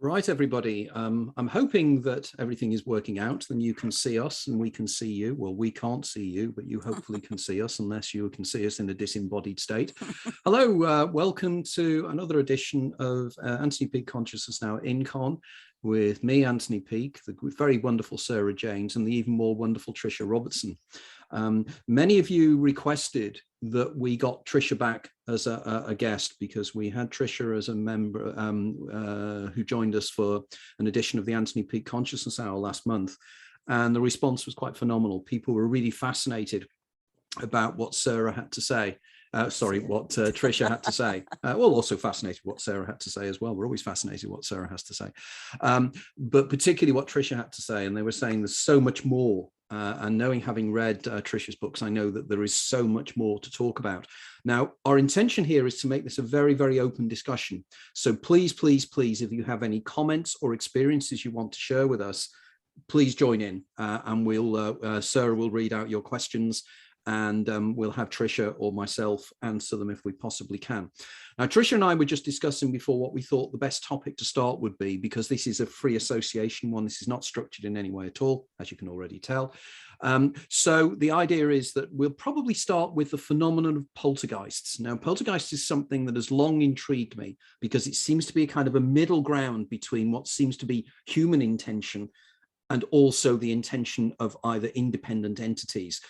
Right, everybody. I'm hoping that everything is working out, and you can see us and we can see you. Well, we can't see you, but you hopefully can see us, unless you can see us in a disembodied state. Hello, welcome to another edition of Anthony Peake Consciousness Now INCON, with me, Anthony Peake, the very wonderful Sarah Janes, and the even more wonderful Tricia Robertson. Many of you requested that we got Tricia back as a guest, because we had Tricia as a member who joined us for an edition of the Anthony Peake Consciousness Hour last month. And the response was quite phenomenal. People were really fascinated about what Sarah had to say. What Tricia had to say. Well, also fascinated what Sarah had to say as well. We're always fascinated what Sarah has to say. But particularly what Tricia had to say. And they were saying there's so much more. And knowing, having read Tricia's books, I know that there is so much more to talk about. Now, our intention here is to make this a very, very open discussion. So please, please, please, if you have any comments or experiences you want to share with us, please join in, and Sarah will read out your questions, and we'll have Tricia or myself answer them if we possibly can. Now, Tricia and I were just discussing before what we thought the best topic to start would be, because this is a free association one. This is not structured in any way at all, as you can already tell. So the idea is that we'll probably start with the phenomenon of poltergeists. Now, poltergeist is something that has long intrigued me, because it seems to be a kind of a middle ground between what seems to be human intention and also the intention of either independent entities.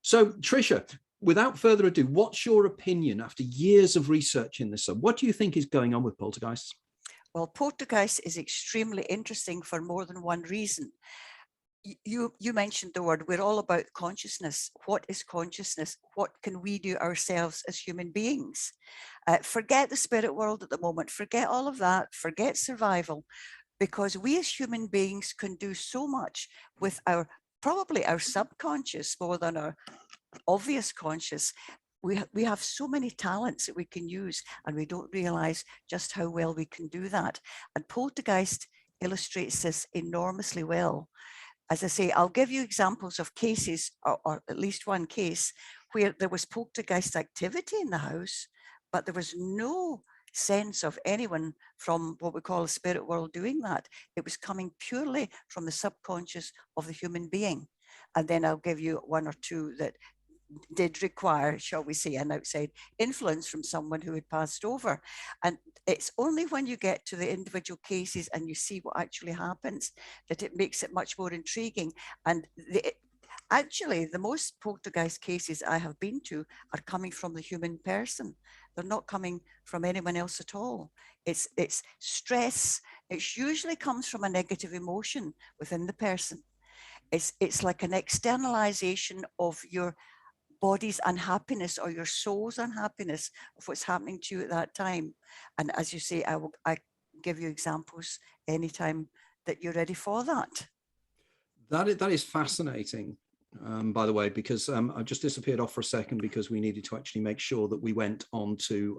So, Tricia, without further ado, what's your opinion after years of research in this? What do you think is going on with poltergeists? Well, poltergeist is extremely interesting for more than one reason. You mentioned the word, we're all about consciousness. What is consciousness? What can we do ourselves as human beings? Forget the spirit world at the moment. Forget all of that. Forget survival, because we as human beings can do so much with probably our subconscious more than our obvious conscious. We have so many talents that we can use, and we don't realize just how well we can do that. And poltergeist illustrates this enormously well. As I say, I'll give you examples of cases, or at least one case, where there was poltergeist activity in the house, but there was no sense of anyone from what we call the spirit world doing that. It was coming purely from the subconscious of the human being. And then I'll give you one or two that did require, shall we say, an outside influence from someone who had passed over. And it's only when you get to the individual cases and you see what actually happens that it makes it much more intriguing. And actually, the most poltergeist cases I have been to are coming from the human person. They're not coming from anyone else at all. It's stress. It usually comes from a negative emotion within the person. It's like an externalization of your body's unhappiness or your soul's unhappiness of what's happening to you at that time. And as you say, I give you examples anytime that you're ready for that. That is fascinating. By the way, because I just disappeared off for a second because we needed to actually make sure that we went on to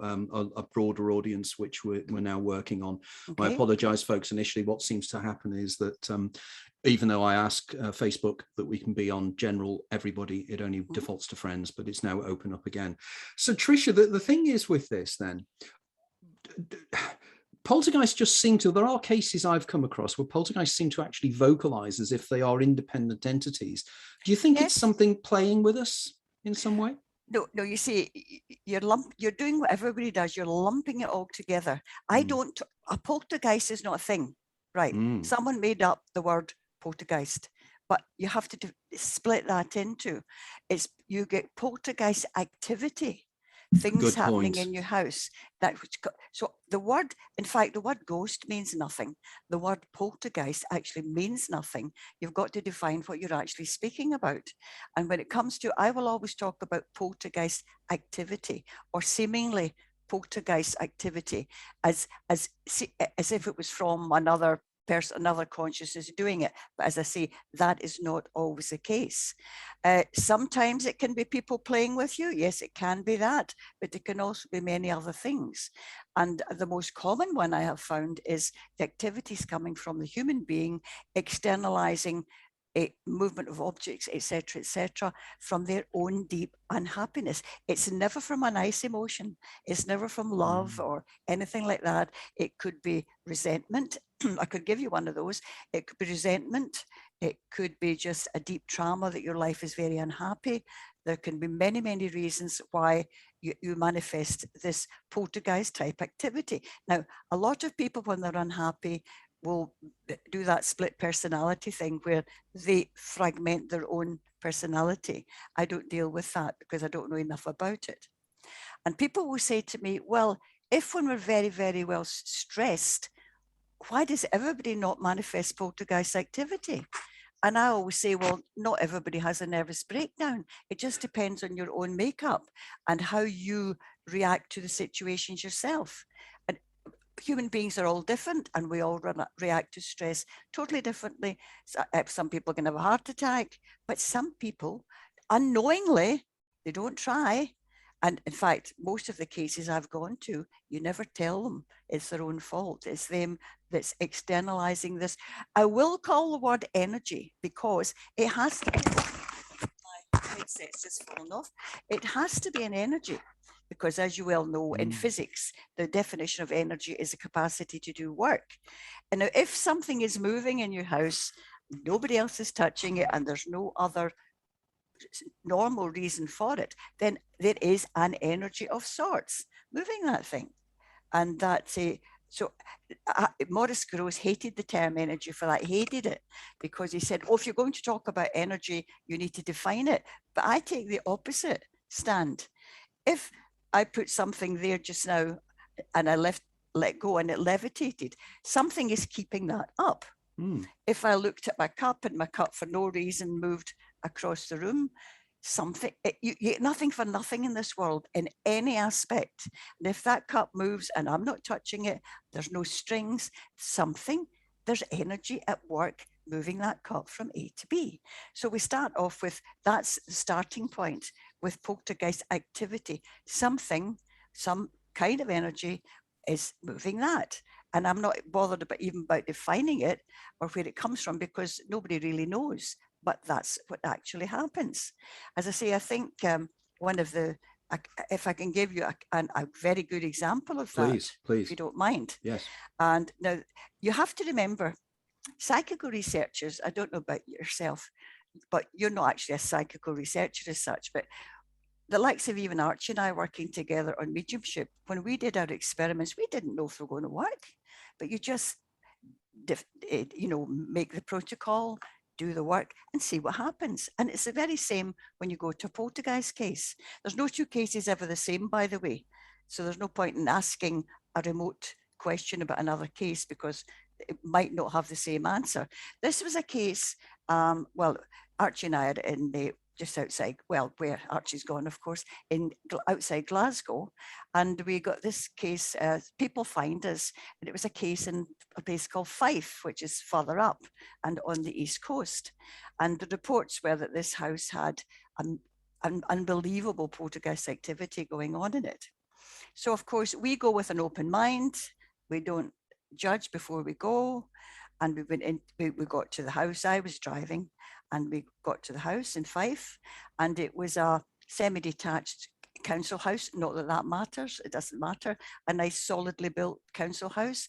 a broader audience, which we're now working on. Okay. I apologize, folks. Initially, what seems to happen is that even though I ask Facebook that we can be on general everybody, it only defaults to friends, but it's now open up again. So, Tricia, the thing is with this then, poltergeists just seem to, there are cases I've come across where poltergeists seem to actually vocalize as if they are independent entities. Do you think it's something playing with us in some way? No, you see, you're doing what everybody does. You're lumping it all together. A poltergeist is not a thing, right? Someone made up the word poltergeist, but you have to split that into, you get poltergeist activity. Things happening in your house. So the word, in fact, the word ghost means nothing. The word poltergeist actually means nothing. You've got to define what you're actually speaking about. And when it comes to, I will always talk about poltergeist activity or seemingly poltergeist activity as if it was from another person, another consciousness doing it. But as I say, that is not always the case. Sometimes it can be people playing with you. Yes, it can be that, but it can also be many other things. And the most common one I have found is the activities coming from the human being, externalizing movement of objects, etc., from their own deep unhappiness. It's never from a nice emotion. It's never from love or anything like that. It could be resentment. I could give you one of those. It could be resentment. It could be just a deep trauma that your life is very unhappy. There can be many, many reasons why you manifest this poltergeist type activity. Now, a lot of people, when they're unhappy, will do that split personality thing where they fragment their own personality. I don't deal with that because I don't know enough about it. And people will say to me, well, if when we're very, very well stressed, why does everybody not manifest poltergeist activity? And I always say, well, not everybody has a nervous breakdown. It just depends on your own makeup and how you react to the situations yourself. And human beings are all different, and we all react to stress totally differently. Some people can have a heart attack, but some people unknowingly, they don't try. And in fact, most of the cases I've gone to, you never tell them it's their own fault. It's them that's externalizing this. I will call the word energy because it has to be, my headset's just fallen off. It has to be an energy because, as you well know, in physics, the definition of energy is a capacity to do work. And now if something is moving in your house, nobody else is touching it, and there's no other normal reason for it, then there is an energy of sorts moving that thing. And that's a Maurice Grosse hated the term energy for that. He hated it because he said, oh, if you're going to talk about energy, you need to define it. But I take the opposite stand. If I put something there just now and I let go and it levitated, something is keeping that up. If I looked at my cup and my cup for no reason moved across the room, you get nothing for nothing in this world in any aspect. And if that cup moves and I'm not touching it, there's no strings, there's energy at work moving that cup from A to B. So we start off with, that's the starting point with poltergeist activity. Some kind of energy is moving that. And I'm not bothered about defining it or where it comes from because nobody really knows. But that's what actually happens. As I say, I think one of the, if I can give you a very good example of that, please, if you don't mind. Yes. And now you have to remember, psychical researchers, I don't know about yourself, but you're not actually a psychical researcher as such, but the likes of even Archie and I working together on mediumship, when we did our experiments, we didn't know if they were going to work, but you just, make the protocol, do the work and see what happens. And it's the very same when you go to a poltergeist case. There's no two cases ever the same, by the way. So there's no point in asking a remote question about another case because it might not have the same answer. This was a case, Archie and I are in the just outside, well, where Archie's gone, of course, outside Glasgow. And we got this case, people find us, and it was a case in a place called Fife, which is further up and on the East Coast. And the reports were that this house had an unbelievable poltergeist activity going on in it. So, of course, we go with an open mind. We don't judge before we go. And we got to the house. I was driving, and we got to the house in Fife, and it was a semi-detached council house. Not that that matters, it doesn't matter. A nice solidly built council house,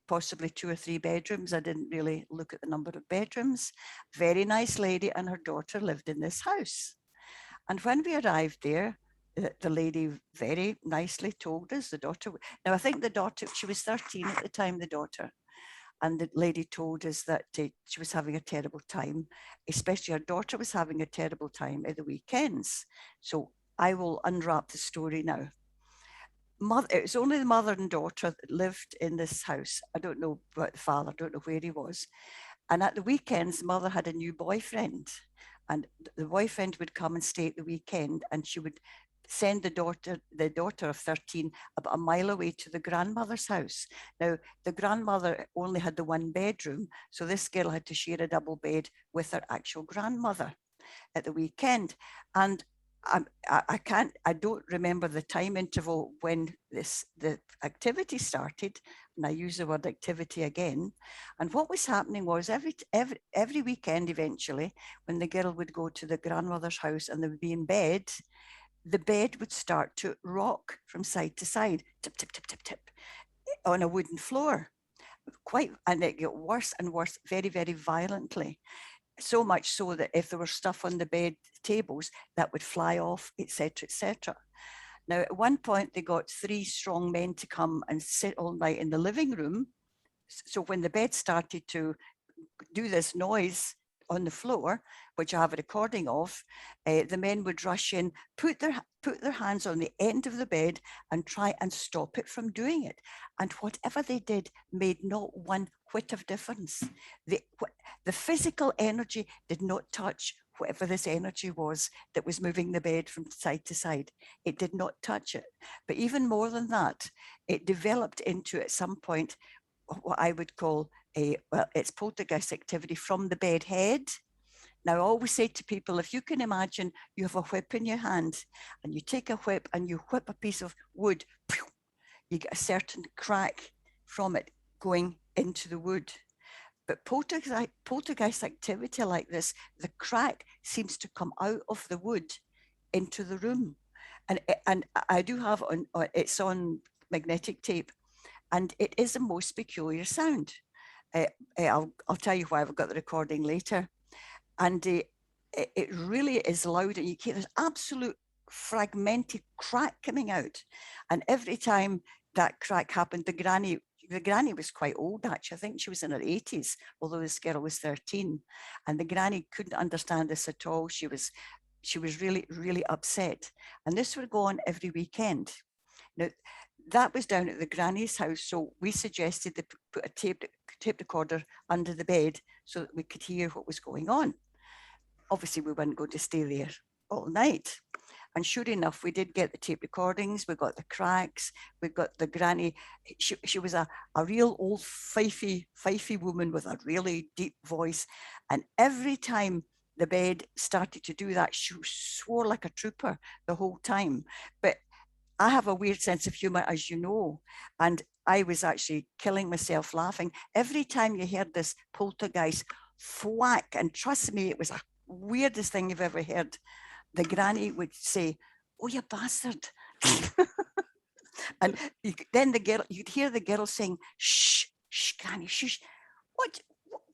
possibly 2 or 3 bedrooms. I didn't really look at the number of bedrooms. Very nice lady and her daughter lived in this house. And when we arrived there, the lady very nicely told us, the daughter, now I think the daughter, she was 13 at the time, the daughter. And the lady told us that she was having a terrible time, especially her daughter was having a terrible time at the weekends. So I will unwrap the story now. It was only the mother and daughter that lived in this house. I don't know about the father, I don't know where he was. And at the weekends, the mother had a new boyfriend. And the boyfriend would come and stay at the weekend, and she would send the daughter of 13 about a mile away to the grandmother's house. Now, the grandmother only had the 1 bedroom, so this girl had to share a double bed with her actual grandmother at the weekend. And I don't remember the time interval when the activity started, and I use the word activity again. And what was happening was every weekend, eventually, when the girl would go to the grandmother's house and they would be in bed, the bed would start to rock from side to side, tip, tip, tip, tip, tip, on a wooden floor. And it got worse and worse, very, very violently. So much so that if there was stuff on the bed tables, that would fly off, etc., etc. Now, at one point, they got 3 strong men to come and sit all night in the living room. So when the bed started to do this noise on the floor, which I have a recording of, the men would rush in, put their hands on the end of the bed and try and stop it from doing it. And whatever they did made not one whit of difference. The physical energy did not touch whatever this energy was that was moving the bed from side to side. It did not touch it. But even more than that, it developed into, at some point, what I would call it's poltergeist activity from the bed head. Now, I always say to people, if you can imagine you have a whip in your hand and you take a whip and you whip a piece of wood, you get a certain crack from it going into the wood. But poltergeist activity like this, the crack seems to come out of the wood into the room. And I do have it's on magnetic tape, and it is a most peculiar sound. I'll tell you why. I've got the recording later. And it really is loud, and you hear this absolute fragmented crack coming out. And every time that crack happened, the granny was quite old, actually. I think she was in her 80s, although this girl was 13. And the granny couldn't understand this at all. She was really, really upset. And this would go on every weekend. Now, that was down at the granny's house, so we suggested they put a tape recorder under the bed so that we could hear what was going on. Obviously, we weren't going to stay there all night. And sure enough, we did get the tape recordings. We got the cracks. We got the granny. She was a real old fifey woman with a really deep voice. And every time the bed started to do that, she swore like a trooper the whole time. But I have a weird sense of humor, as you know, and I was actually killing myself laughing. Every time you heard this poltergeist thwack, and trust me, it was the weirdest thing you've ever heard, the granny would say, "Oh, you bastard." And then you'd hear the girl saying, "Shh, shh, granny, shush." What?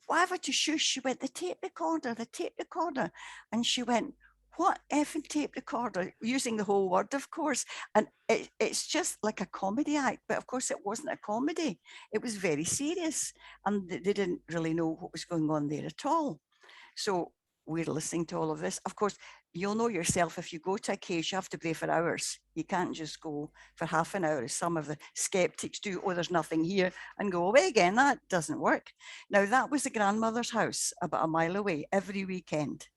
Whatever to shush? She went, the tape recorder. And she went, "What effing tape recorder?" Using the whole word, of course. And it's just like a comedy act. But of course, it wasn't a comedy. It was very serious. And they didn't really know what was going on there at all. So we're listening to all of this. Of course, you'll know yourself, if you go to a case, you have to be there for hours. You can't just go for half an hour, as some of the skeptics do. "Oh, there's nothing here," and go away again. That doesn't work. Now, that was the grandmother's house about a mile away every weekend.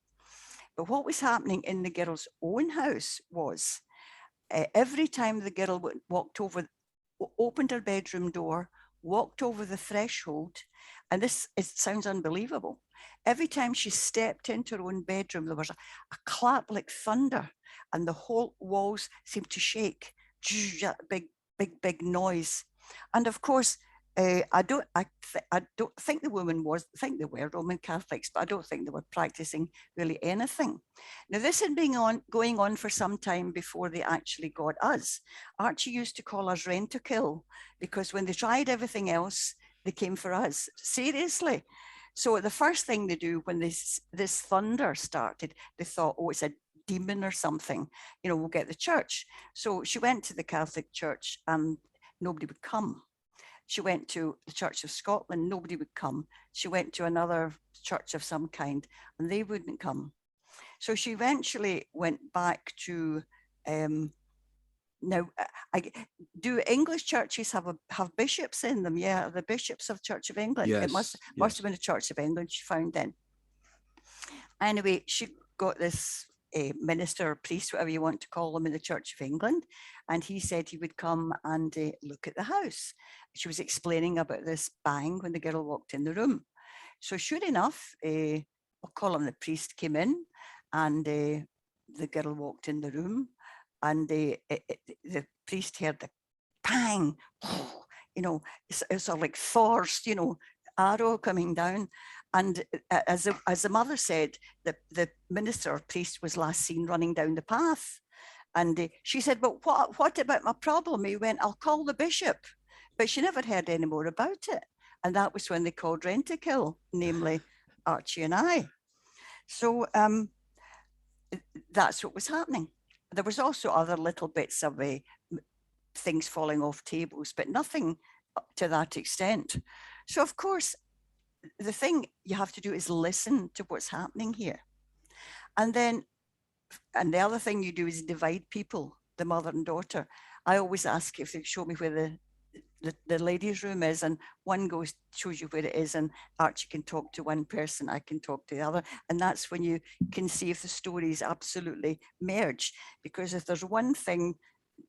But what was happening in the girl's own house was every time the girl opened her bedroom door, walked over the threshold, and it sounds unbelievable. Every time she stepped into her own bedroom, there was a clap like thunder, and the whole walls seemed to shake. Big noise. And of course, I don't think the woman think they were Roman Catholics, but I don't think they were practicing really anything. Now, this had been going on for some time before they actually got us. Archie used to call us Rent-A-Kill, because when they tried everything else, they came for us. Seriously. So the first thing they do when this thunder started, they thought, "Oh, it's a demon or something. We'll get the church." So she went to the Catholic Church and nobody would come. She went to the Church of Scotland, nobody would come. She went to another church of some kind, and they wouldn't come. So she eventually went back to, now, do English churches have bishops in them? Yeah, the bishops of Church of England. Yes, it must have been the Church of England she found then. Anyway, she got this minister or priest, whatever you want to call him, in the Church of England, and he said he would come and look at the house. She was explaining about this bang when the girl walked in the room. So sure enough, we'll call him the priest, came in, and the girl walked in the room, and the priest heard the pang, it's sort of like Thor's, arrow coming down. And as the mother said, the minister or priest was last seen running down the path. And she said, "But what about my problem?" He went, "I'll call the bishop." But she never heard any more about it. And that was when they called Rentakill, namely Archie and I. So that's what was happening. There was also other little bits of things falling off tables, but nothing to that extent. So, of course, the thing you have to do is listen to what's happening here. And the other thing you do is divide people, the mother and daughter. I always ask if they show me where the ladies' room is, and one shows you where it is, and Archie can talk to one person, I can talk to the other, and that's when you can see if the stories absolutely merge. Because if there's one thing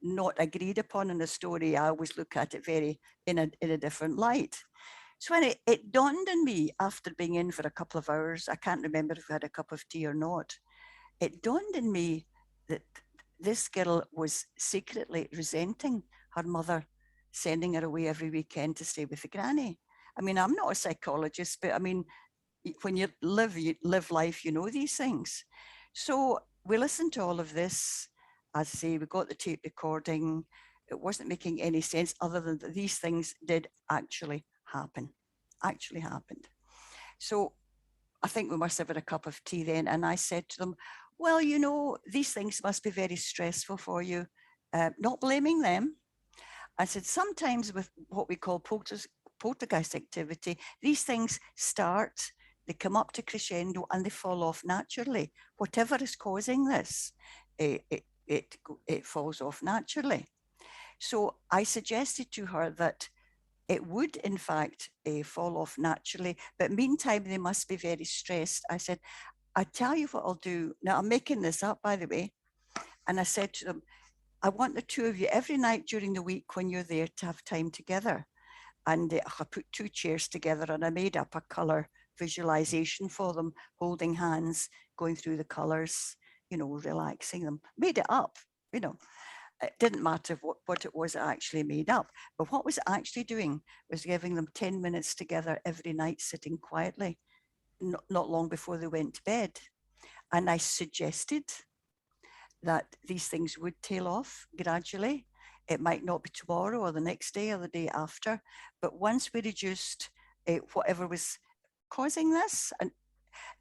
not agreed upon in a story, I always look at it in a different light. So when it dawned on me after being in for a couple of hours, I can't remember if we had a cup of tea or not, it dawned on me that this girl was secretly resenting her mother sending her away every weekend to stay with the granny. I mean, I'm not a psychologist, but I mean, when you live life, you know these things. So we listened to all of this. As I say, we got the tape recording. It wasn't making any sense other than that these things did actually happened. So I think we must have had a cup of tea then. And I said to them, well, these things must be very stressful for you. Not blaming them. I said, sometimes with what we call poltergeist activity, these things start, they come up to crescendo and they fall off naturally. Whatever is causing this, it falls off naturally. So I suggested to her that it would, in fact, fall off naturally. But meantime, they must be very stressed. I said, I tell you what I'll do. Now, I'm making this up, by the way. And I said to them, I want the two of you every night during the week when you're there to have time together. And I put two chairs together and I made up a colour visualization for them, holding hands, going through the colours, relaxing them. Made it up, It didn't matter what it was I actually made up. But what was actually doing was giving them 10 minutes together every night, sitting quietly, not long before they went to bed. And I suggested that these things would tail off gradually. It might not be tomorrow or the next day or the day after, but once we reduced whatever was causing this, and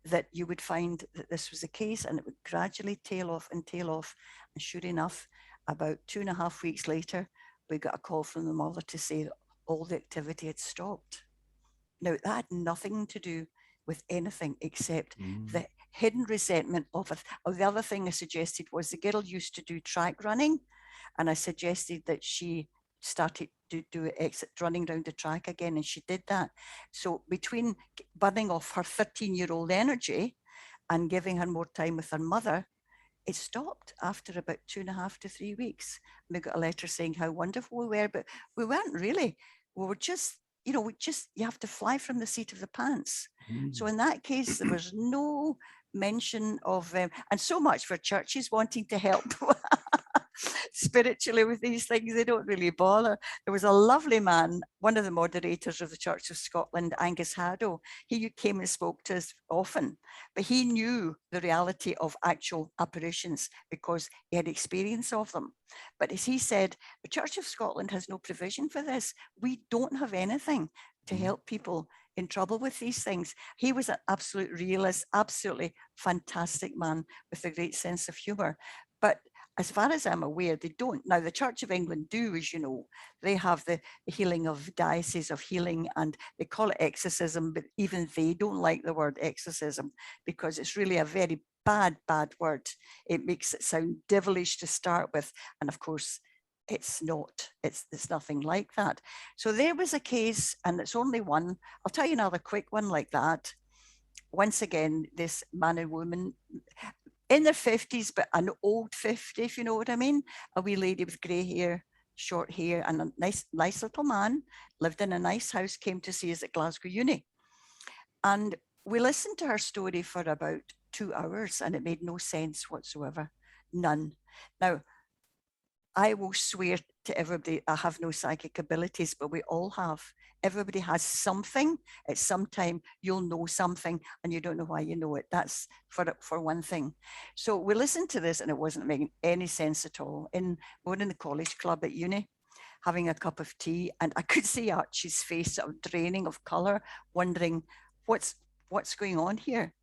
that you would find that this was the case, and it would gradually tail off. And sure enough, about 2.5 weeks later, we got a call from the mother to say that all the activity had stopped. Now, that had nothing to do with anything except the hidden resentment of it. The other thing I suggested was the girl used to do track running, and I suggested that she started to do exit running around the track again, and she did that. So between burning off her 13-year-old energy and giving her more time with her mother, it stopped after about 2.5 to 3 weeks. We got a letter saying how wonderful we were, but we weren't really. We were just, you have to fly from the seat of the pants. So in that case, there was no mention of, and so much for churches wanting to help spiritually with these things. They don't really bother. There was a lovely man, one of the moderators of the Church of Scotland, Angus Haddo. He came and spoke to us often, but he knew the reality of actual apparitions because he had experience of them. But as he said, the Church of Scotland has no provision for this. We don't have anything to help people in trouble with these things. He was an absolute realist, absolutely fantastic man with a great sense of humour. But as far as I'm aware, they don't. Now, the Church of England do, as you know, they have the healing of diocese of healing, and they call it exorcism, but even they don't like the word exorcism because it's really a very bad word. It makes it sound devilish to start with. And of course, it's not. It's nothing like that. So there was a case, and it's only one. I'll tell you another quick one like that. Once again, this man and woman in their 50s, but an old 50, if you know what I mean. A wee lady with grey hair, short hair, and a nice little man, lived in a nice house, came to see us at Glasgow Uni. And we listened to her story for about 2 hours, and it made no sense whatsoever. None. Now, I will swear to everybody, I have no psychic abilities, but we all have. Everybody has something. At some time, you'll know something and you don't know why you know it. That's for one thing. So we listened to this and it wasn't making any sense at all. We were in the college club at uni, having a cup of tea, and I could see Archie's face sort of draining of colour, wondering what's going on here.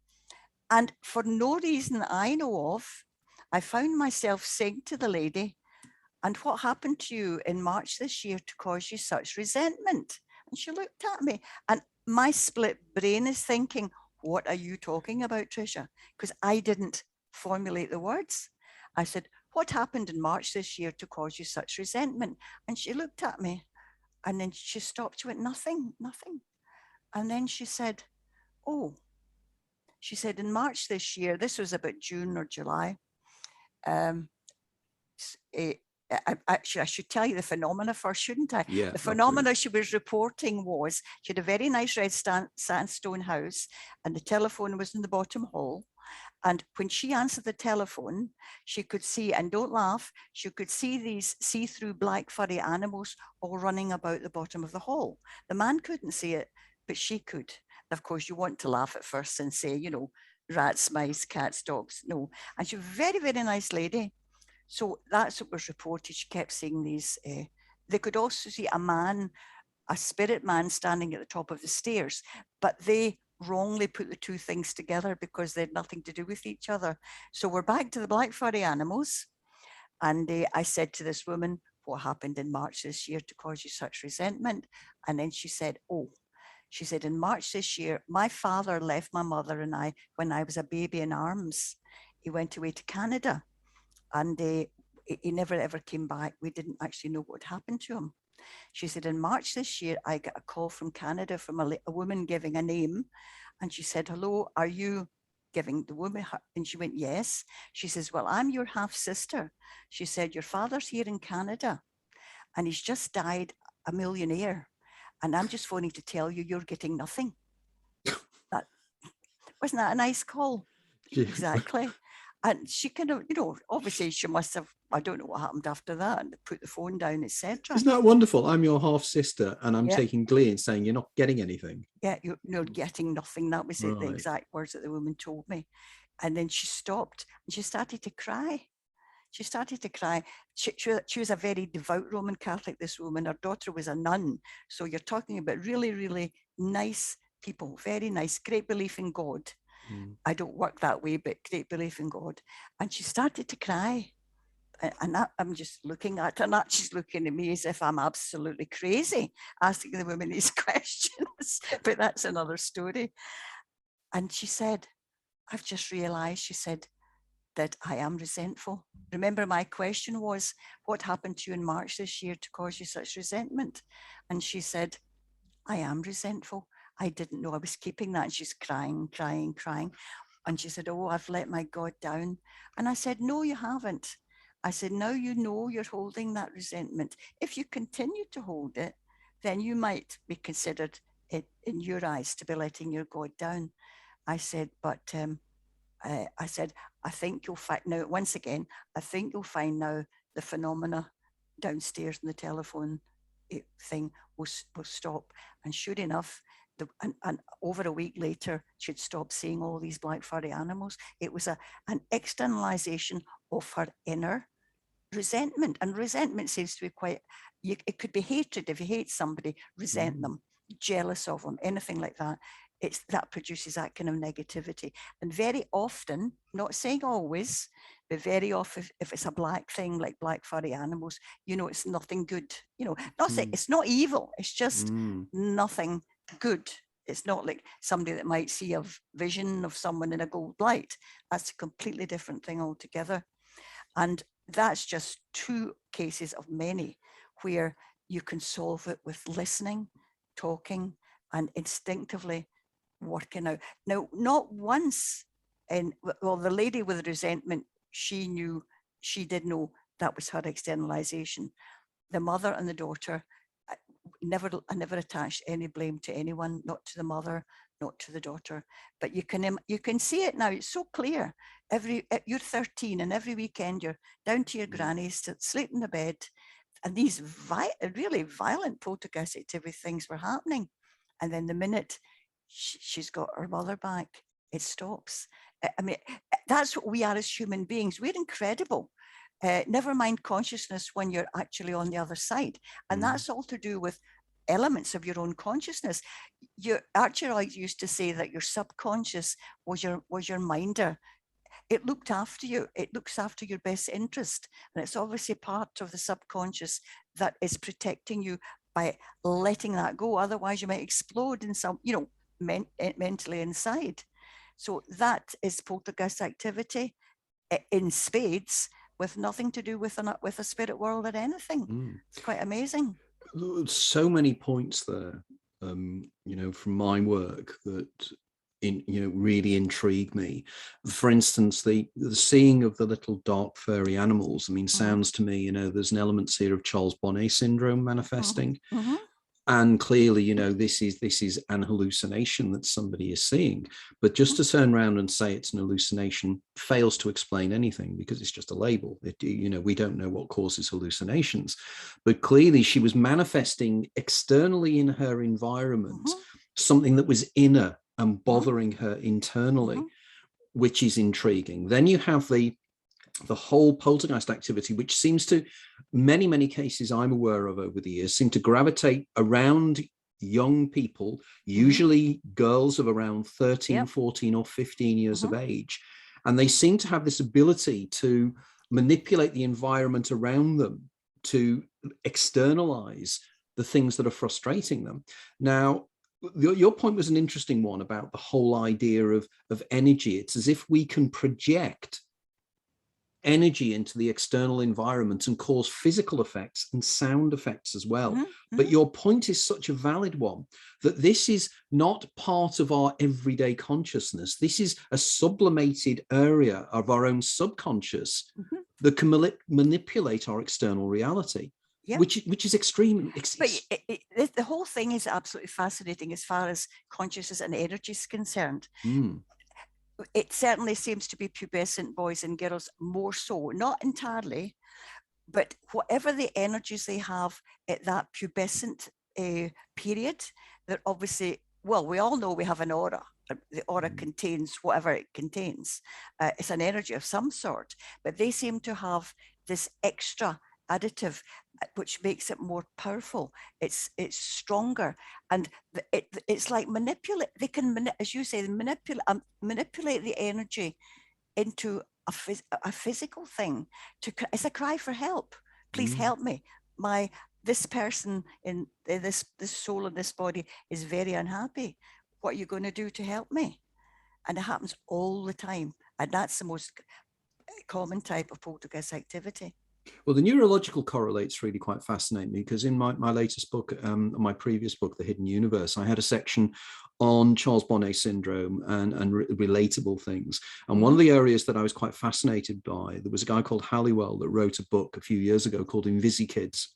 And for no reason I know of, I found myself saying to the lady, "And what happened to you in March this year to cause you such resentment?" And she looked at me, and my split brain is thinking, what are you talking about, Tricia? Because I didn't formulate the words. I said, "What happened in March this year to cause you such resentment?" And she looked at me, and then she stopped. She went, "Nothing, nothing." And then she said, "Oh," she said, "in March this year," this was about June or July, actually, I should tell you the phenomena first, shouldn't I? Yeah. The phenomena she was reporting was she had a very nice red sandstone house, and the telephone was in the bottom hall. And when she answered the telephone, she could see, and don't laugh, she could see these see-through black furry animals all running about the bottom of the hall. The man couldn't see it, but she could. Of course, you want to laugh at first and say, you know, rats, mice, cats, dogs. No. And she was a very, very nice lady. So that's what was reported. She kept seeing these. They could also see a man, a spirit man standing at the top of the stairs, but they wrongly put the two things together because they had nothing to do with each other. So we're back to the black furry animals. And I said to this woman, "What happened in March this year to cause you such resentment?" And then she said, "Oh," she said, "in March this year, my father left my mother and I when I was a baby in arms. He went away to Canada. And he never ever came back. We didn't actually know what happened to him." She said, "in March this year, I got a call from Canada from a woman giving a name." And she said, "Hello, are you giving the woman?" And she went, "Yes." She says, "Well, I'm your half sister." She said, "Your father's here in Canada and he's just died a millionaire. And I'm just phoning to tell you, you're getting nothing." That, wasn't that a nice call? Yeah. Exactly. And she kind of, you know, obviously she must have, I don't know what happened after that, and put the phone down, etc. Isn't that wonderful? I'm your half sister, and I'm Yeah. taking glee in saying you're not getting anything. Yeah, you're getting nothing. That was the Right. exact words that the woman told me. And then she stopped and she started to cry. She started to cry. She was a very devout Roman Catholic, this woman. Her daughter was a nun. So you're talking about really, really nice people, very nice, great belief in God. Mm. I don't work that way, but great belief in God. And she started to cry. And I'm just looking at her, and she's looking at me as if I'm absolutely crazy asking the woman these questions. But that's another story. And she said, "I've just realized," she said, "that I am resentful. Remember, my question was, what happened to you in March this year to cause you such resentment?" And she said, "I am resentful. I didn't know I was keeping that." And she's crying, crying, crying. And she said, "Oh, I've let my God down." And I said, "No, you haven't." I said, "Now you know you're holding that resentment. If you continue to hold it, then you might be considered, in your eyes, to be letting your God down." I said, "But I said, I think you'll find now, once again, I think you'll find now the phenomena downstairs in the telephone thing will stop." And sure enough, and over a week later, she'd stopped seeing all these black furry animals. It was an externalization of her inner resentment. And resentment seems to be quite, it could be hatred. If you hate somebody, resent them, jealous of them, anything like that. That produces that kind of negativity. And very often, not saying always, but very often, if it's a black thing like black furry animals, you know, it's nothing good. You know, not saying it's not evil, it's just nothing good. It's not like somebody that might see a vision of someone in a gold light. That's a completely different thing altogether. And that's just two cases of many where you can solve it with listening, talking, and instinctively working out. Now, not once, well, the lady with the resentment, she did know that was her externalization. The mother and the daughter, I never attached any blame to anyone, not to the mother, not to the daughter. But you can see it now. It's so clear. You're 13, and every weekend you're down to your granny's to sleep in the bed, and these really violent poltergeist activity things were happening. And then the minute she's got her mother back, it stops. I mean, that's what we are as human beings. We're incredible. Never mind consciousness when you're actually on the other side. And that's all to do with elements of your own consciousness. Archer used to say that your subconscious was your minder. It looked after you. It looks after your best interest. And it's obviously part of the subconscious that is protecting you by letting that go. Otherwise, you might explode in some, mentally inside. So that is poltergeist activity in spades, with nothing to do with a spirit world or anything. It's quite amazing. So many points there, from my work that really intrigue me. For instance, the seeing of the little dark furry animals, sounds to me, there's an element here of Charles Bonnet syndrome manifesting. And clearly, this is an hallucination that somebody is seeing. But just to turn around and say it's an hallucination fails to explain anything, because it's just a label. We don't know what causes hallucinations. But clearly she was manifesting externally in her environment something that was inner and bothering her internally, which is intriguing. Then you have the whole poltergeist activity, which seems to, many cases I'm aware of over the years, seem to gravitate around young people, usually girls of around 13, 14 or 15 years of age. And they seem to have this ability to manipulate the environment around them to externalize the things that are frustrating them. Now, your point was an interesting one about the whole idea of energy. It's as if we can project energy into the external environment and cause physical effects and sound effects as well. But your point is such a valid one, that this is not part of our everyday consciousness. This is a sublimated area of our own subconscious that can manipulate our external reality. Which is extreme. But the whole thing is absolutely fascinating as far as consciousness and energy is concerned. It certainly seems to be pubescent boys and girls more so, not entirely, but whatever the energies they have at that pubescent period, that obviously, well, we all know we have an aura. The aura contains whatever it contains. It's an energy of some sort, but they seem to have this extra additive, which makes it more powerful. It's stronger, and it's like manipulate. They can, as you say, manipulate the energy into a physical thing. It's a cry for help. Please help me. This person in this soul in this body is very unhappy. What are you going to do to help me? And it happens all the time, and that's the most common type of poltergeist activity. Well, the neurological correlates really quite fascinate me, because in my latest book, my previous book, The Hidden Universe, I had a section on Charles Bonnet syndrome and relatable things. And one of the areas that I was quite fascinated by, there was a guy called Halliwell that wrote a book a few years ago called Invisikids.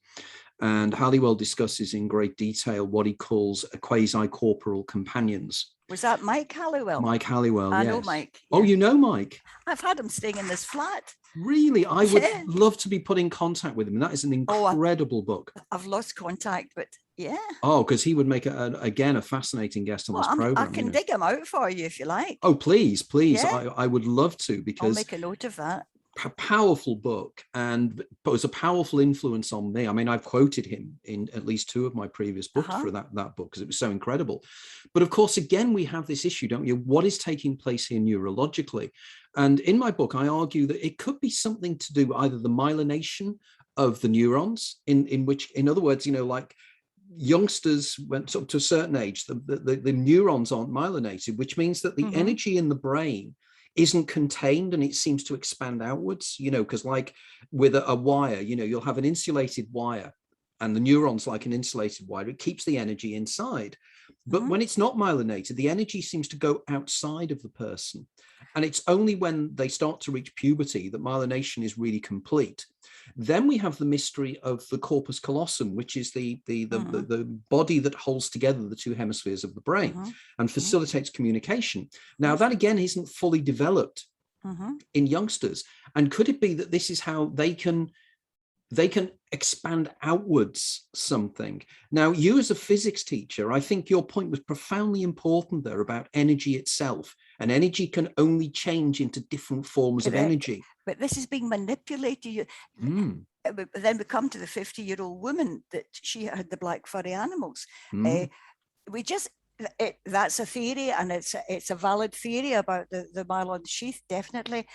And Halliwell discusses in great detail what he calls a quasi-corporal companions. Was that Mike Halliwell? Mike Halliwell, I yes. know Mike. Oh, you know Mike? I've had him staying in this flat. Really? I would love to be put in contact with him. That is an incredible book. I've lost contact, but yeah. Oh, because he would make, again, a fascinating guest on this program. I can dig him out for you if you like. Oh, please. Yeah. I would love to, because I'll make a note of that. Powerful book, but it was a powerful influence on me. I mean, I've quoted him in at least 2 of my previous books for that book, because it was so incredible. But of course, again, we have this issue, don't we? What is taking place here neurologically? And in my book, I argue that it could be something to do with either the myelination of the neurons, in which, in other words, like youngsters went up to a certain age, the neurons aren't myelinated, which means that the energy in the brain isn't contained and it seems to expand outwards, because like with a wire, you'll have an insulated wire and the neurons like an insulated wire, it keeps the energy inside. But when it's not myelinated, the energy seems to go outside of the person. And it's only when they start to reach puberty that myelination is really complete. Then we have the mystery of the corpus callosum, which is the body that holds together the two hemispheres of the brain and facilitates communication. Now, that again isn't fully developed in youngsters. And could it be that this is how they can expand outwards something? Now, you as a physics teacher, I think your point was profoundly important there about energy itself, and energy can only change into different forms of energy. But this is being manipulated. But then we come to the 50-year-old woman that she had the black furry animals. That's a theory, and it's a valid theory about the myelin sheath, definitely.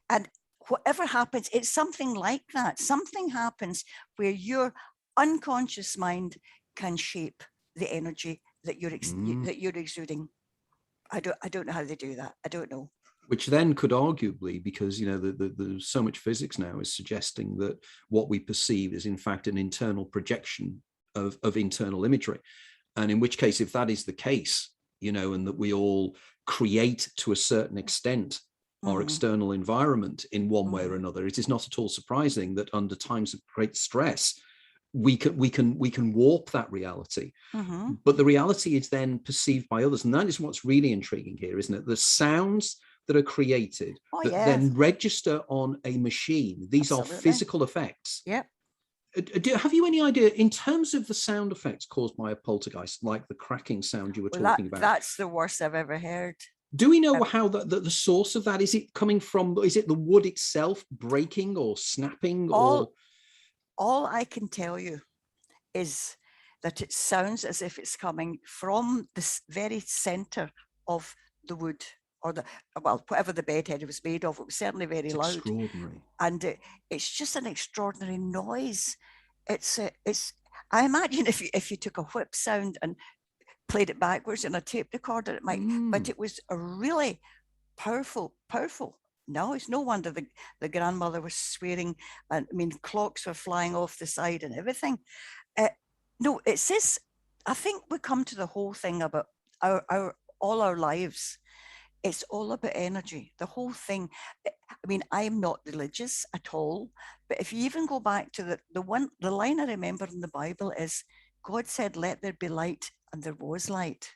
And whatever happens, it's something like that. Something happens where your unconscious mind can shape the energy that you're exuding. I don't know how they do that. I don't know. Which then could arguably, because there's so much physics now is suggesting that what we perceive is in fact an internal projection of internal imagery. And in which case, if that is the case, and that we all create to a certain extent our external environment in one way or another, it is not at all surprising that under times of great stress, we can warp that reality. But the reality is then perceived by others. And that is what's really intriguing here, isn't it? The sounds that are created then register on a machine. These are physical effects. Yep. Have you any idea in terms of the sound effects caused by a poltergeist, like the cracking sound you were talking about? That's the worst I've ever heard. Do we know how the source of that is? It coming from? Is it the wood itself breaking or snapping? All I can tell you is that it sounds as if it's coming from the very center of the wood, or whatever the bedhead was made of. It was certainly very loud. Extraordinary. And it's just an extraordinary noise. I imagine if you took a whip sound and played it backwards in a tape recorder, it might, but it was a really powerful. No, it's no wonder the grandmother was swearing, and I mean, clocks were flying off the side and everything. No, it's this. I think we come to the whole thing about all our lives. It's all about energy. The whole thing. I mean, I'm not religious at all, but if you even go back to the line I remember in the Bible is, God said, "Let there be light," and there was light.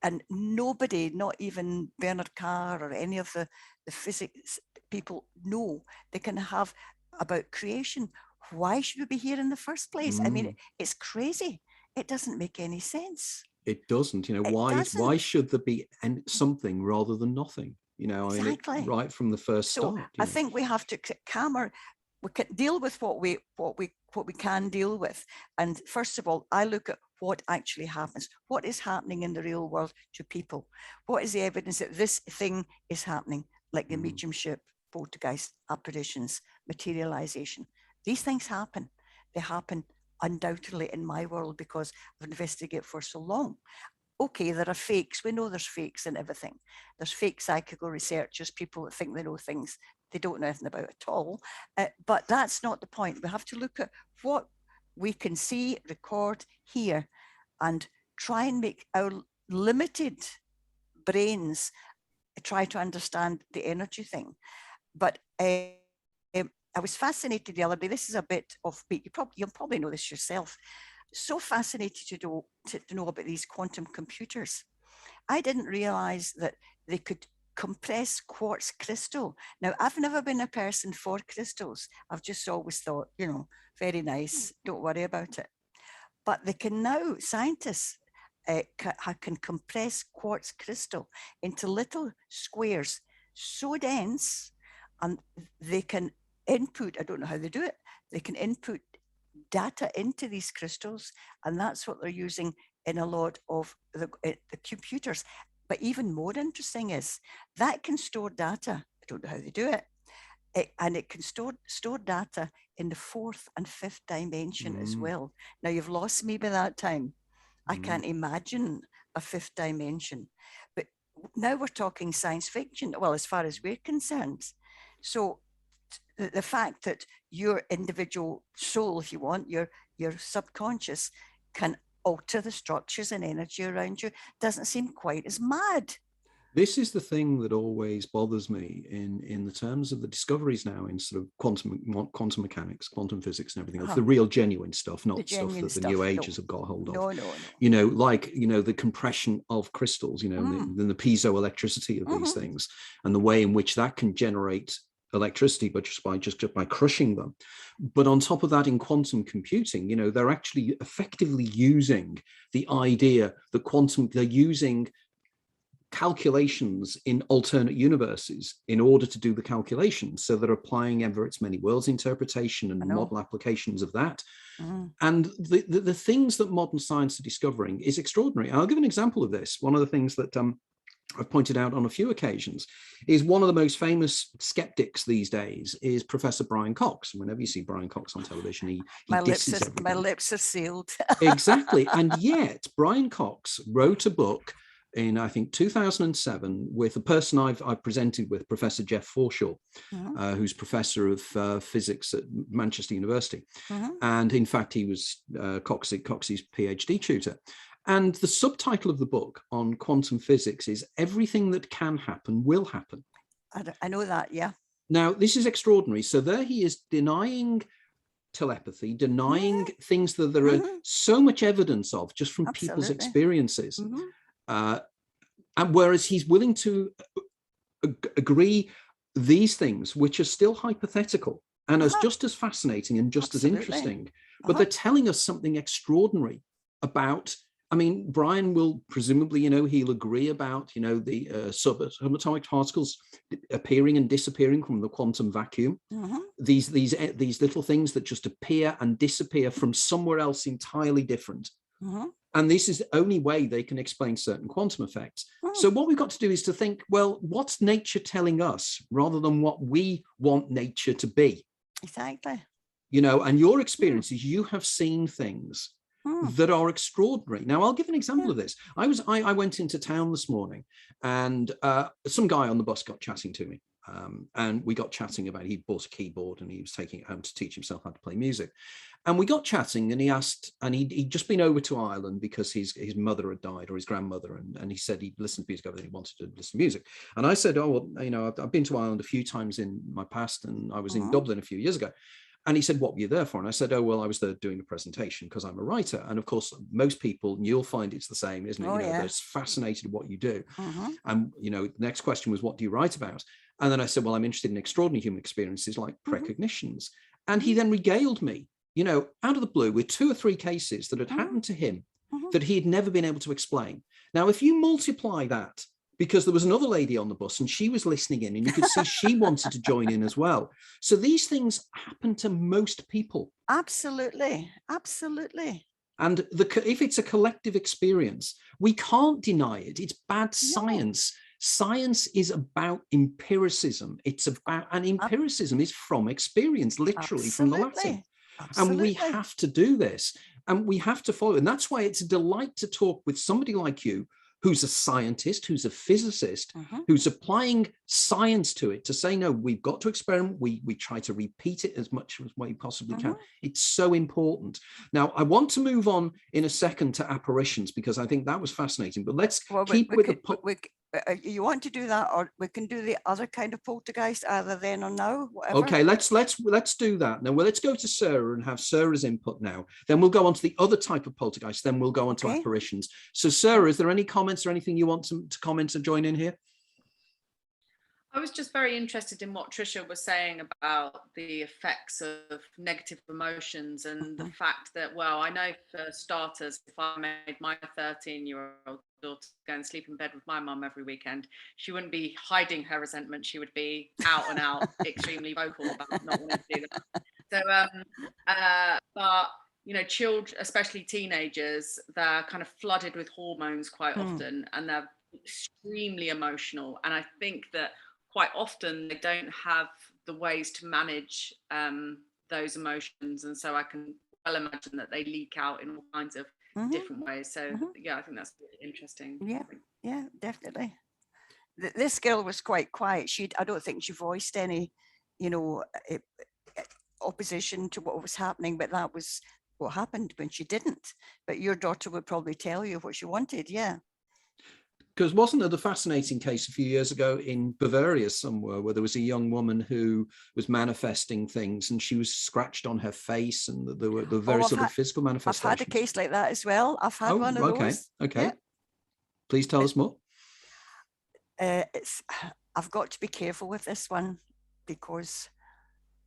And nobody, not even Bernard Carr or any of the physics people, know they can have about creation. Why should we be here in the first place? I mean, it's crazy. It doesn't make any sense. It doesn't. Why should there be something rather than nothing? Exactly. I mean, right from the first start. I think we have to we can deal with what we can deal with. And first of all, I look at what actually happens. What is happening in the real world to people? What is the evidence that this thing is happening, like the mediumship, poltergeist, apparitions, materialization? These things happen. They happen undoubtedly in my world because I've investigated for so long. Okay, there are fakes. We know there's fakes in everything. There's fake psychical researchers, people that think they know things they don't know anything about at all. But that's not the point. We have to look at what we can see, record, hear, and try and make our limited brains try to understand the energy thing. But I was fascinated the other day. This is a bit off beat. You'll probably know this yourself. So fascinated to know about these quantum computers. I didn't realize that they could compress quartz crystal. Now, I've never been a person for crystals. I've just always thought, very nice, don't worry about it. But they can now, scientists can compress quartz crystal into little squares so dense, and they can input, I don't know how they do it, they can input data into these crystals, and that's what they're using in a lot of the computers. But even more interesting is that can store data. I don't know how they do it. And it can store data in the fourth and fifth dimension as well. Now, you've lost me by that time. I can't imagine a fifth dimension. But now we're talking science fiction, well, as far as we're concerned. So the fact that your individual soul, if you want, your subconscious can alter the structures and energy around you doesn't seem quite as mad. This is the thing that always bothers me in the terms of the discoveries now in sort of quantum mechanics, quantum physics, and everything else. The real genuine stuff, not stuff that the New Ages have got hold of. No. You know, like, you know, the compression of crystals, you know, the piezoelectricity of these things, and the way in which that can generate electricity, but just by crushing them. But on top of that, in quantum computing, you know, they're actually effectively using the idea that they're using calculations in alternate universes in order to do the calculations. So they're applying Everett's many worlds interpretation and model applications of that. And the things that modern science are discovering is extraordinary. And I'll give an example of this. One of the things that I've pointed out on a few occasions is one of the most famous skeptics these days is Professor Brian Cox. And whenever you see Brian Cox on television, he my disses everything. My lips are sealed. Exactly. And yet Brian Cox wrote a book in, I think, 2007 with a person I've presented with, Professor Jeff Forshaw, who's professor of physics at Manchester University. And in fact, he was Cox's PhD tutor. And the subtitle of the book on quantum physics is "Everything That Can Happen Will Happen." I know that, yeah. Now, this is extraordinary. So there he is denying telepathy, denying things that there are so much evidence of just from people's experiences. And whereas he's willing to agree these things, which are still hypothetical and as just as fascinating and just as interesting, but they're telling us something extraordinary about, I mean, Brian will presumably, you know, he'll agree about, you know, the subatomic particles appearing and disappearing from the quantum vacuum. These little things that just appear and disappear from somewhere else entirely different. And this is the only way they can explain certain quantum effects. So what we've got to do is to think, well, what's nature telling us rather than what we want nature to be? Exactly. You know, and your experiences, you have seen things that are extraordinary. Now, I'll give an example of this. I went into town this morning and some guy on the bus got chatting to me. And we got chatting about, he bought a keyboard and he was taking it home to teach himself how to play music. And we got chatting and he asked, and he'd just been over to Ireland because his mother had died, or his grandmother. And he said he'd listened to music over there, he wanted to listen to music. And I said, oh, well, you know, I've been to Ireland a few times in my past, and I was in Dublin a few years ago. And he said, what were you there for? And I said, oh, well, I was there doing a presentation because I'm a writer. And of course, most people, and you'll find it's the same, isn't it? You know, they're fascinated with what you do. And, you know, the next question was, what do you write about? And then I said, well, I'm interested in extraordinary human experiences like precognitions. And he then regaled me, you know, out of the blue with 2 or 3 cases that had happened to him that he had never been able to explain. Now, if you multiply that, because there was another lady on the bus and she was listening in and you could see she wanted to join in as well. So these things happen to most people. Absolutely. Absolutely. And if it's a collective experience, we can't deny it. It's bad science. Science is about empiricism. It's about, and empiricism is from experience, literally from the Latin. And we have to do this and we have to follow. And that's why it's a delight to talk with somebody like you, who's a scientist, who's a physicist, who's applying science to it to say, no, we've got to experiment. We try to repeat it as much as we possibly can. It's so important. Now, I want to move on in a second to apparitions because I think that was fascinating, but let's keep with the... You want to do that, or we can do the other kind of poltergeist either then or now, whatever. Okay, let's do that. Now, well, let's go to Sarah and have Sarah's input now. Then we'll go on to the other type of poltergeist. Then we'll go on to apparitions. So, Sarah, is there any comments or anything you want to comment or join in here? I was just very interested in what Tricia was saying about the effects of negative emotions and the fact that, well, I know for starters, if I made my 13-year-old daughter go and sleep in bed with my mum every weekend, she wouldn't be hiding her resentment. She would be out and out, extremely vocal about not wanting to do that. So, but, you know, children, especially teenagers, they're kind of flooded with hormones quite often, and they're extremely emotional. And I think that quite often they don't have the ways to manage those emotions, and so I can well imagine that they leak out in all kinds of different ways. So yeah, I think that's really interesting. Yeah, definitely. This girl was quite quiet. I don't think she voiced any, you know, opposition to what was happening, but that was what happened when she didn't. But your daughter would probably tell you what she wanted. Yeah. Because wasn't there the fascinating case a few years ago in Bavaria somewhere where there was a young woman who was manifesting things and she was scratched on her face and there were the very sort of physical manifestations? I've had a case like that as well. I've had one of those. Okay. Yeah. Please tell us more. I've got to be careful with this one because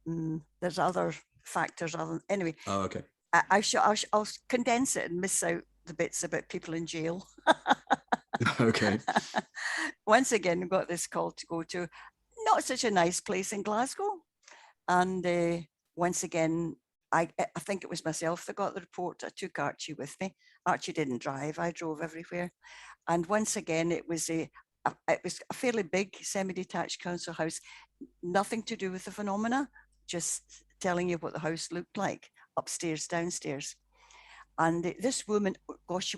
there's other factors. Anyway. Oh, okay. I'll condense it and miss out the bits about people in jail. Okay. Once again, we got this call to go to not such a nice place in Glasgow. And once again, I think it was myself that got the report. I took Archie with me. Archie didn't drive. I drove everywhere. And once again, it was a fairly big semi-detached council house, nothing to do with the phenomena, just telling you what the house looked like, upstairs, downstairs. And this woman, gosh,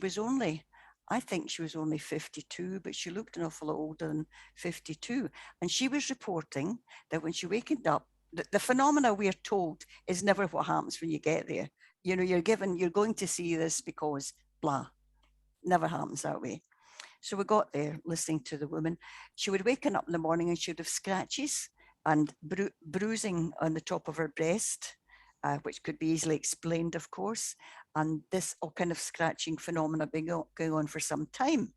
I think she was only 52, but she looked an awful lot older than 52. And she was reporting that when she wakened up, the phenomena we're told is never what happens when you get there. You know, you're going to see this because blah, never happens that way. So we got there listening to the woman. She would waken up in the morning and she would have scratches and bruising on the top of her breast, which could be easily explained, of course. And this all kind of scratching phenomena been going on for some time.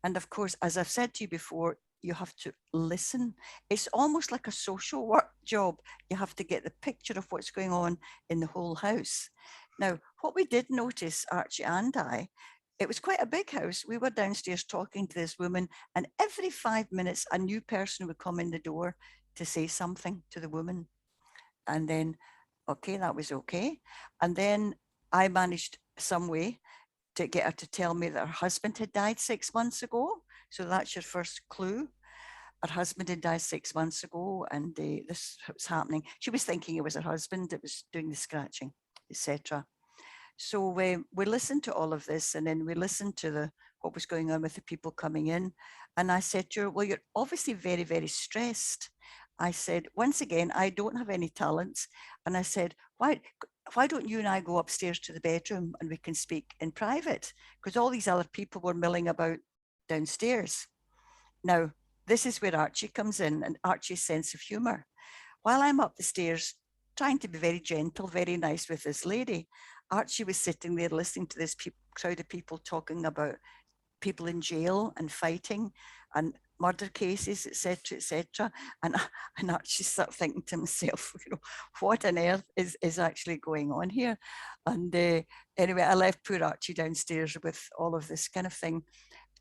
And of course, as I've said to you before, you have to listen. It's almost like a social work job. You have to get the picture of what's going on in the whole house. Now, what we did notice, Archie and I, it was quite a big house. We were downstairs talking to this woman, and every 5 minutes, a new person would come in the door to say something to the woman. And then, okay, that was okay. And then I managed some way to get her to tell me that her husband had died 6 months ago. So that's your first clue. Her husband had died 6 months ago, and this was happening. She was thinking it was her husband that was doing the scratching, etc. So we listened to all of this, and then we listened to what was going on with the people coming in. And I said to her, well, you're obviously very, very stressed. I said, once again, I don't have any talents. And I said, why don't you and I go upstairs to the bedroom and we can speak in private? Because all these other people were milling about downstairs. Now, this is where Archie comes in, and Archie's sense of humor. While I'm up the stairs, trying to be very gentle, very nice with this lady, Archie was sitting there listening to this crowd of people talking about people in jail and fighting and murder cases, etc., etc. And Archie started thinking to himself, you know, what on earth is actually going on here? And anyway, I left poor Archie downstairs with all of this kind of thing.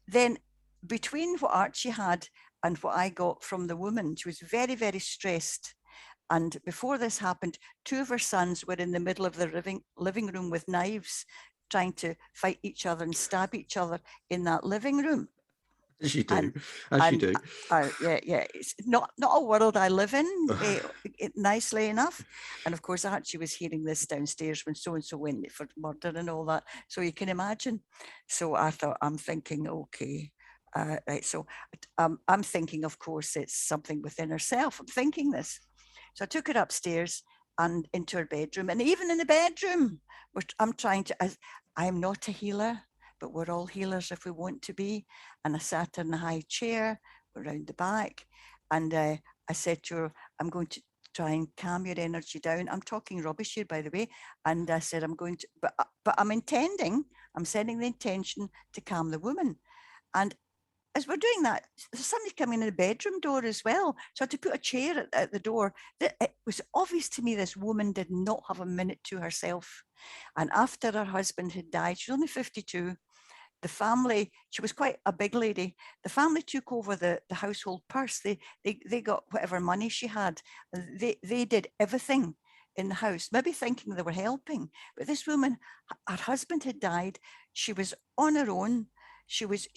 Then between what Archie had and what I got from the woman, she was very, very stressed. And before this happened, 2 of her sons were in the middle of the living room with knives, trying to fight each other and stab each other in that living room. As you do, as you do. Yeah. It's not a world I live in, nicely enough. And of course, Archie was hearing this downstairs when so-and-so went for murder and all that. So you can imagine. So I thought, I'm thinking, okay. Right. So I'm thinking, of course, it's something within herself. I'm thinking this. So I took her upstairs and into her bedroom. And even in the bedroom, I'm not a healer, but we're all healers if we want to be. And I sat in a high chair around the back. And I said to her, I'm going to try and calm your energy down. I'm talking rubbish here, by the way. And I said, I'm sending the intention to calm the woman. And as we're doing that, there's somebody coming in the bedroom door as well. So I had to put a chair at the door. It was obvious to me this woman did not have a minute to herself. And after her husband had died, she was only 52, the family, she was quite a big lady, the family took over the household purse. They got whatever money she had. They did everything in the house, maybe thinking they were helping. But this woman, her husband had died. She was on her own. She was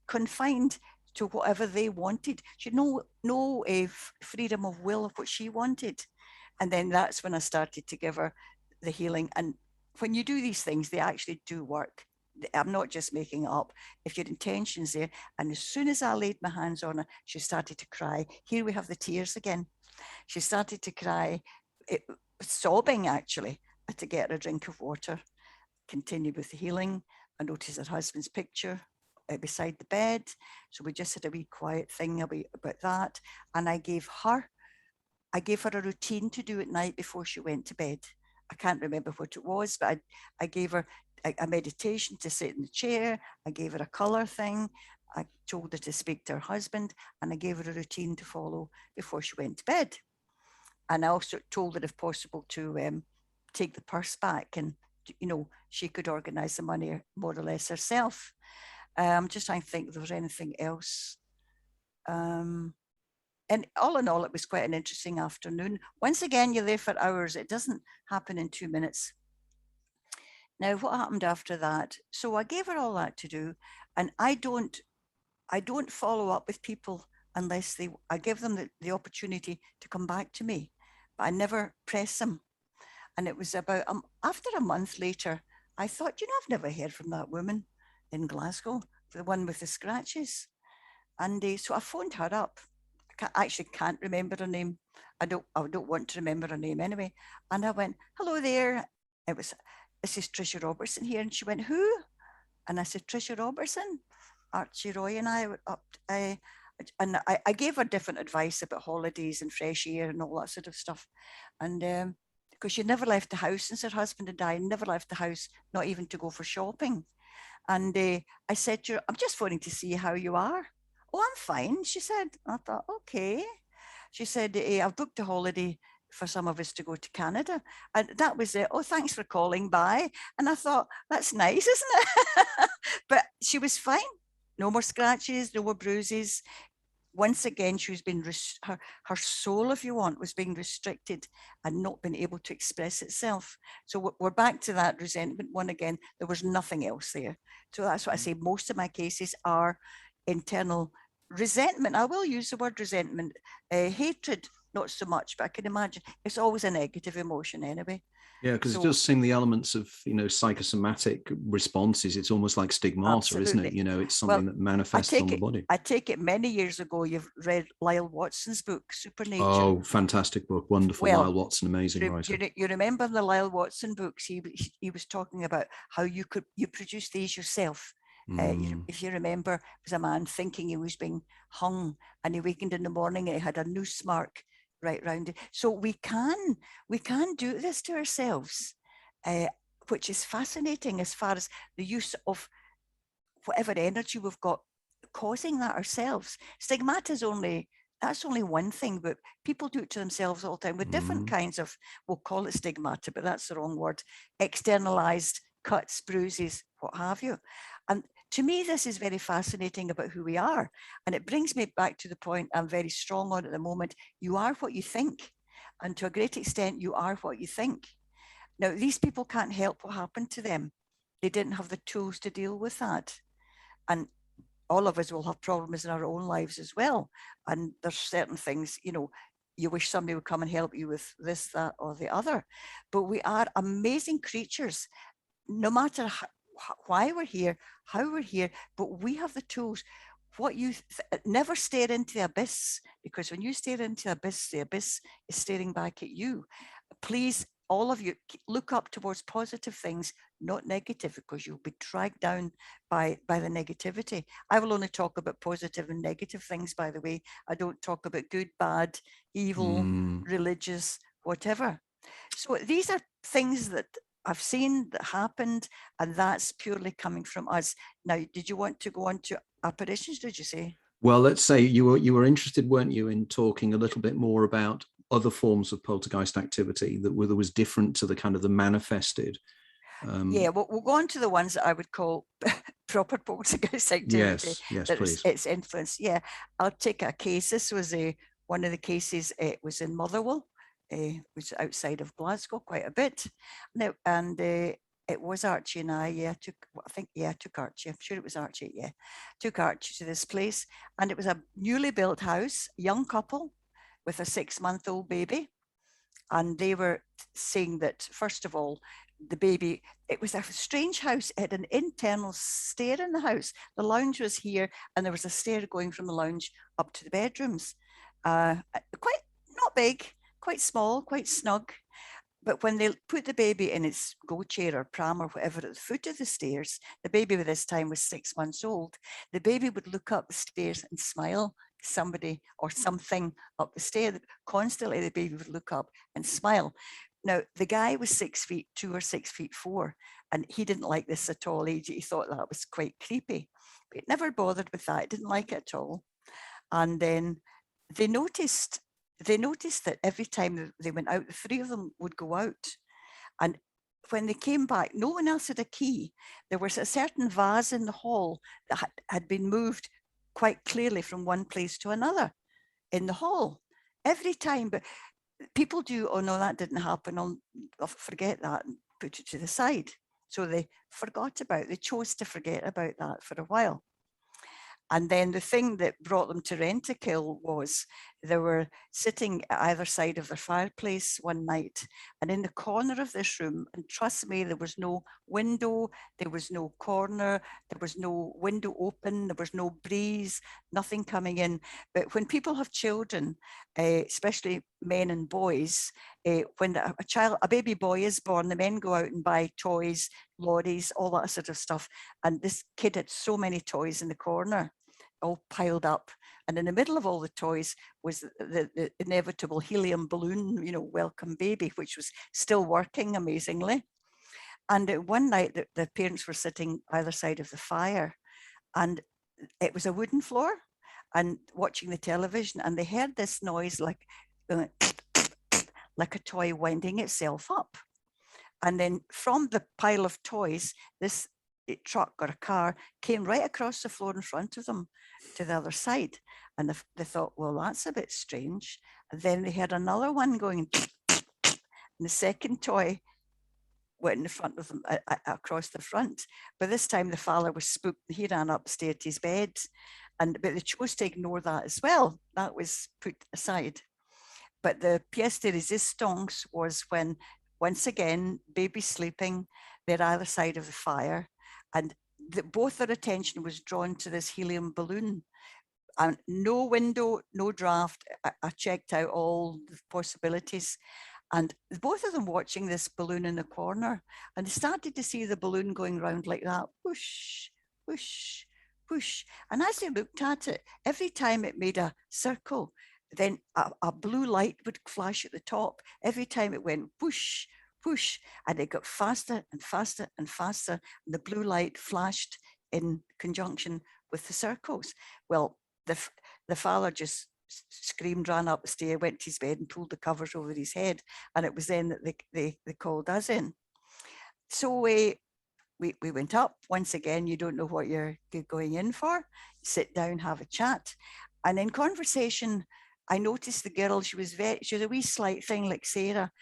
confined to whatever they wanted. She had no freedom of will of what she wanted. And then that's when I started to give her the healing. And when you do these things, they actually do work. I'm not just making it up. If your intention's there, and as soon as I laid my hands on her, she started to cry. Here we have the tears again. She started to cry, sobbing actually. had to get her a drink of water, continued with the healing. I noticed her husband's picture beside the bed. So we just had a wee quiet thing about that. And I gave her a routine to do at night before she went to bed. I can't remember what it was, but I gave her a meditation to sit in the chair. I gave her a colour thing. I told her to speak to her husband, and I gave her a routine to follow before she went to bed. And I also told her, if possible, to take the purse back, and she could organise the money more or less herself. I'm just trying to think if there was anything else. And all in all, it was quite an interesting afternoon. Once again, you're there for hours. It doesn't happen in 2 minutes. Now, what happened after that? So I gave her all that to do, and I don't follow up with people unless I give them the opportunity to come back to me, but I never press them. And it was about after a month later, I thought, I've never heard from that woman in Glasgow, the one with the scratches. And so I phoned her up. I actually can't remember her name. I don't want to remember her name anyway. And I went, hello there. This is Tricia Robertson here. And she went, who? And I said, Tricia Robertson. Archie Roy and I were up. And I gave her different advice about holidays and fresh air and all that sort of stuff. And because she never left the house since her husband had died, never left the house, not even to go for shopping. And I said to her, I'm just phoning to see how you are. Oh, I'm fine, she said. I thought, okay. She said, I've booked a holiday for some of us to go to Canada. And that was it. Oh, thanks for calling, bye. And I thought, that's nice, isn't it? But she was fine. No more scratches, no more bruises. Once again, she was being, her soul, if you want, was being restricted and not being able to express itself. So we're back to that resentment one again. There was nothing else there. So that's what I say. Most of my cases are internal resentment. I will use the word resentment. Hatred, not so much, but I can imagine it's always a negative emotion anyway. Yeah, because it does seem the elements of, psychosomatic responses. It's almost like stigmata, absolutely. Isn't it? It's something that manifests on the body. I take it many years ago, you've read Lyle Watson's book, Supernature. Oh, fantastic book. Wonderful. Lyle Watson, amazing writer. You remember the Lyle Watson books? He was talking about how you produce these yourself. If you remember, it was a man thinking he was being hung, and he wakened in the morning and he had a noose mark right round it. So we can do this to ourselves, which is fascinating as far as the use of whatever energy we've got causing that ourselves. Stigmata is only one thing, but people do it to themselves all the time with different kinds of, we'll call it stigmata, but that's the wrong word, externalized cuts, bruises, what have you. And to me, this is very fascinating about who we are. And it brings me back to the point I'm very strong on at the moment. You are what you think. And to a great extent, you are what you think. Now, these people can't help what happened to them. They didn't have the tools to deal with that. And all of us will have problems in our own lives as well. And there's certain things, you wish somebody would come and help you with this, that, or the other. But we are amazing creatures, no matter why we're here, how we're here, but we have the tools. Never stare into the abyss, because when you stare into the abyss is staring back at you. Please, all of you, look up towards positive things, not negative, because you'll be dragged down by the negativity. I will only talk about positive and negative things, by the way. I don't talk about good, bad, evil, religious, whatever. So these are things that I've seen that happened, and that's purely coming from us. Now, did you want to go on to apparitions, did you say? Well, let's say you were interested, weren't you, in talking a little bit more about other forms of poltergeist activity that was different to the kind of the manifested. Yeah, we'll go on to the ones that I would call proper poltergeist activity. Yes, please. It's influence. Yeah, I'll take a case. This was one of the cases. It was in Motherwell, which is outside of Glasgow, quite a bit. Now, and it was Archie and I. Took Archie. I'm sure it was Archie. Yeah, took Archie to this place, and it was a newly built house, young couple with a 6-month-old baby. And they were saying that, first of all, the baby, it was a strange house. It had an internal stair in the house. The lounge was here, and there was a stair going from the lounge up to the bedrooms. Quite not big, quite small, quite snug. But when they put the baby in its go chair or pram or whatever at the foot of the stairs, the baby by this time was 6 months old, the baby would look up the stairs and smile to somebody or something up the stair. Constantly the baby would look up and smile. Now, the guy was 6'2" or 6'4", and he didn't like this at all. He thought that was quite creepy. But he never bothered with that. He didn't like it at all. And then they noticed that every time they went out, the three of them would go out. And when they came back, no one else had a key. There was a certain vase in the hall that had been moved quite clearly from one place to another in the hall every time. But people do, oh no, that didn't happen. I'll forget that and put it to the side. So they chose to forget about that for a while. And then the thing that brought them to Rentokil was they were sitting at either side of their fireplace one night, and in the corner of this room, and trust me, there was no window, there was no corner, there was no window open, there was no breeze, nothing coming in. But when people have children, especially men and boys, when a baby boy is born, the men go out and buy toys, lorries, all that sort of stuff. And this kid had so many toys in the corner, all piled up. And in the middle of all the toys was the inevitable helium balloon, welcome baby, which was still working amazingly. And one night the parents were sitting either side of the fire, and it was a wooden floor, and watching the television, and they heard this noise like a toy winding itself up. And then from the pile of toys, this truck or a car came right across the floor in front of them to the other side. And they thought, well, that's a bit strange. And then they heard another one going, and the second toy went in front of them, across the front. But this time the father was spooked. He ran upstairs to his bed, but they chose to ignore that as well. That was put aside. But the pièce de résistance was when, once again, baby sleeping, they're either side of the fire, and both their attention was drawn to this helium balloon. And no window, no draft. I checked out all the possibilities, and both of them watching this balloon in the corner, and they started to see the balloon going round like that, whoosh, whoosh, whoosh. And as they looked at it, every time it made a circle, then a blue light would flash at the top. Every time it went whoosh, whoosh, and it got faster and faster and faster, and the blue light flashed in conjunction with the circles. Well, the father just screamed, ran up the stair, went to his bed and pulled the covers over his head. And it was then that they called us in. So we went up. Once again, you don't know what you're going in for. Sit down, have a chat. And in conversation, I noticed the girl, she was a wee slight thing like Sarah,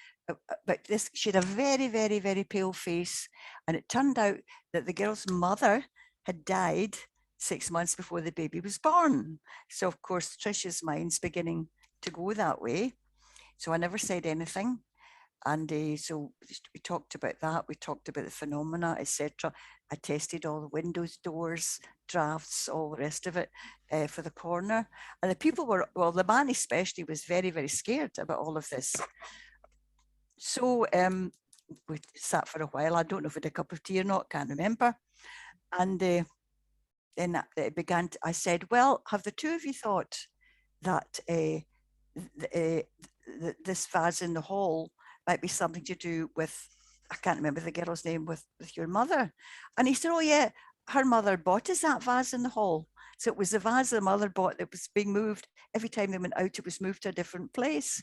but she had a very, very, very pale face. And it turned out that the girl's mother had died 6 months before the baby was born. So of course, Tricia's mind's beginning to go that way. So I never said anything. And so we talked about that. We talked about the phenomena, etc. I tested all the windows, doors, drafts, all the rest of it for the corner. And the people were, well, the man especially was very, very scared about all of this. So we sat for a while. I don't know if we had a cup of tea or not, can't remember. And then it began I said, well, have the two of you thought that this vase in the hall might be something to do with, I can't remember the girl's name, with your mother? And he said, oh yeah, her mother bought us that vase in the hall. So it was the vase the mother bought that was being moved. Every time they went out, it was moved to a different place.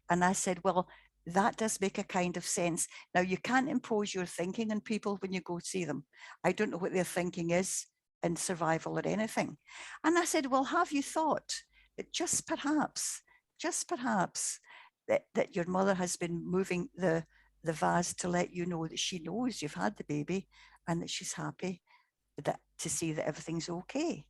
And I said, well, that does make a kind of sense. Now, you can't impose your thinking on people when you go see them. I don't know what their thinking is in survival or anything. And I said, well, have you thought that just perhaps, that your mother has been moving the vase to let you know that she knows you've had the baby and that she's happy to see that everything's okay?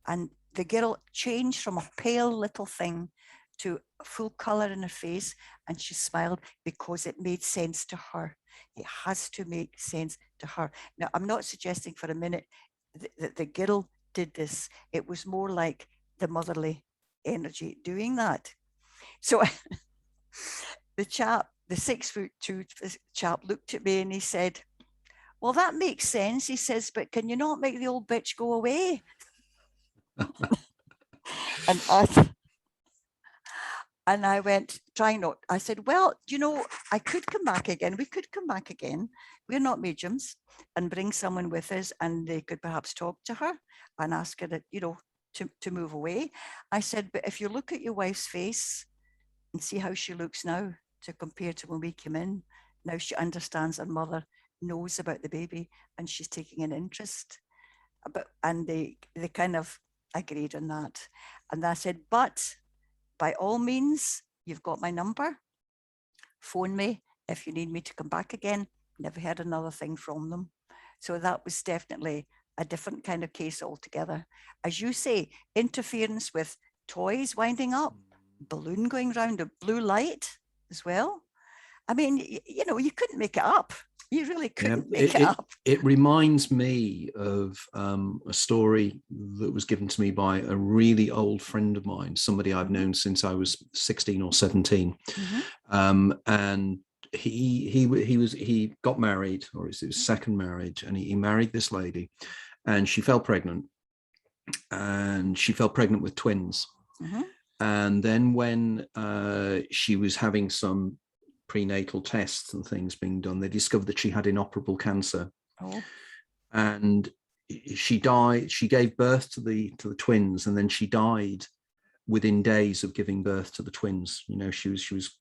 And the girl changed from a pale little thing to full color in her face, and she smiled because it made sense to her. It has to make sense to her. Now, I'm not suggesting for a minute that the girl did this. It was more like the motherly energy doing that. So the chap the 6'2" chap looked at me and he said, well, that makes sense. He says, but can you not make the old bitch go away? And I went, try not. I said, well, you know, I could come back again. We could come back again. We're not mediums, and bring someone with us, and they could perhaps talk to her and ask her that, you know, to move away. I said, but if you look at your wife's face and see how she looks now to compare to when we came in, now she understands her mother knows about the baby and she's taking an interest. And they kind of agreed on that. And I said, but by all means, you've got my number. Phone me if you need me to come back again. Never heard another thing from them. So that was definitely a different kind of case altogether. As you say, interference with toys winding up, balloon going round, a blue light as well. I mean, you know, you couldn't make it up. You really couldn't make it up. It reminds me of a story that was given to me by a really old friend of mine, somebody I've known since I was 16 or 17. And he got married, or it was his second marriage, and he married this lady, and she fell pregnant, and she fell pregnant with twins. And then when she was having some prenatal tests and things being done, they discovered that she had inoperable cancer. And she died. She gave birth to the twins, and then she died within days of giving birth to the twins. You know, she was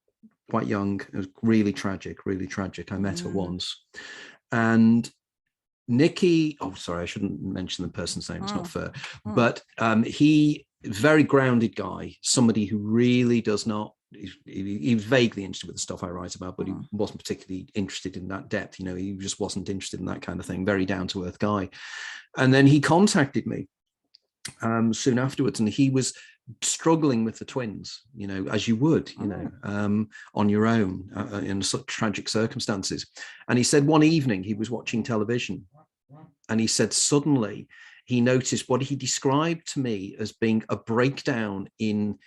quite young. It was really tragic. I met her once, and Nikki, oh sorry, I shouldn't mention the person's name, it's not fair, but he, very grounded guy, somebody who really does not, he was vaguely interested with the stuff I write about, but he wasn't particularly interested in that depth. You know, he just wasn't interested in that kind of thing. Very down to earth guy. And then he contacted me soon afterwards, and he was struggling with the twins, you know, as you would, you know, on your own in such tragic circumstances. And he said one evening he was watching television, and he said suddenly he noticed what he described to me as being a breakdown in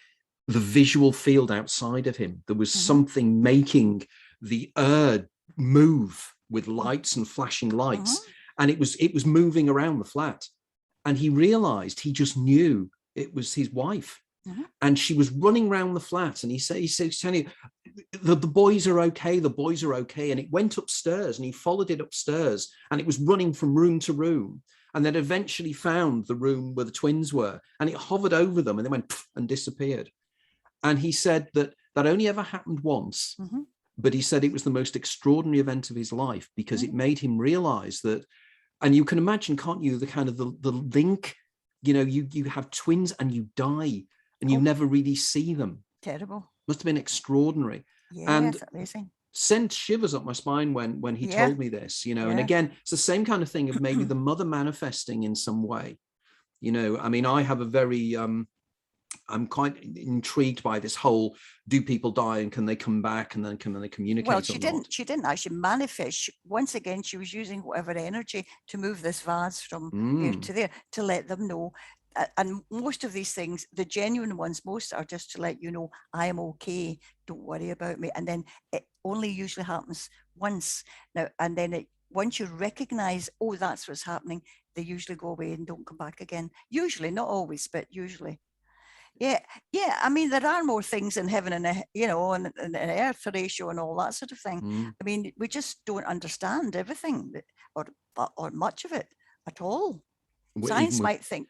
the visual field outside of him. There was something making the earth move with lights and flashing lights, and it was moving around the flat. And he realized, he just knew it was his wife, and she was running around the flat. And he says, telling you, the boys are okay, the boys are okay. And it went upstairs, and he followed it upstairs, and it was running from room to room, and then eventually found the room where the twins were, and it hovered over them, and they went and disappeared. And he said that only ever happened once, but he said it was the most extraordinary event of his life, because it made him realize that, and you can imagine, can't you, the kind of the link, you know, you have twins and you die and you never really see them. Terrible. Must have been extraordinary. Yeah, and that's amazing. Sent shivers up my spine when he told me this, you know. And again, it's the same kind of thing of maybe the mother manifesting in some way, you know. I mean, I have a very I'm quite intrigued by this whole, do people die and can they come back, and then can they communicate? Well, she didn't actually manifest. Once again, she was using whatever energy to move this vase from here to there to let them know. And most of these things, the genuine ones, most are just to let you know, I am okay, don't worry about me. And then it only usually happens once. Now, and then once you recognize, oh, that's what's happening, they usually go away and don't come back again. Usually, not always, but usually. Yeah. I mean, there are more things in heaven and, you know, and earth ratio and all that sort of thing. I mean, we just don't understand everything or much of it at all. Science might think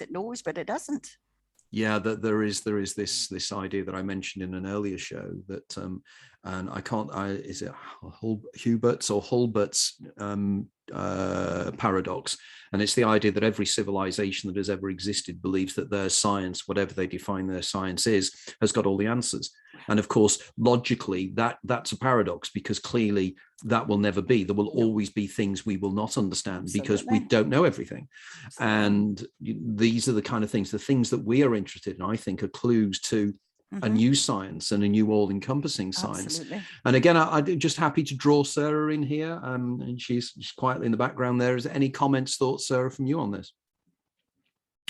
it knows, but it doesn't. Yeah, that there is this idea that I mentioned in an earlier show that and I can't, is it Hubert's or Hulbert's paradox, and it's the idea that every civilization that has ever existed believes that their science, whatever they define their science is, has got all the answers. And of course, logically, that's a paradox, because clearly that will never be. There will always be things we will not understand because we don't know everything. And these are the kind of things, the things that we are interested in, I think, are clues to a new science and a new all-encompassing science. And again, I'm just happy to draw Sarah in here, and she's quietly in the background there. Is there any comments, thoughts, Sarah, from you on this,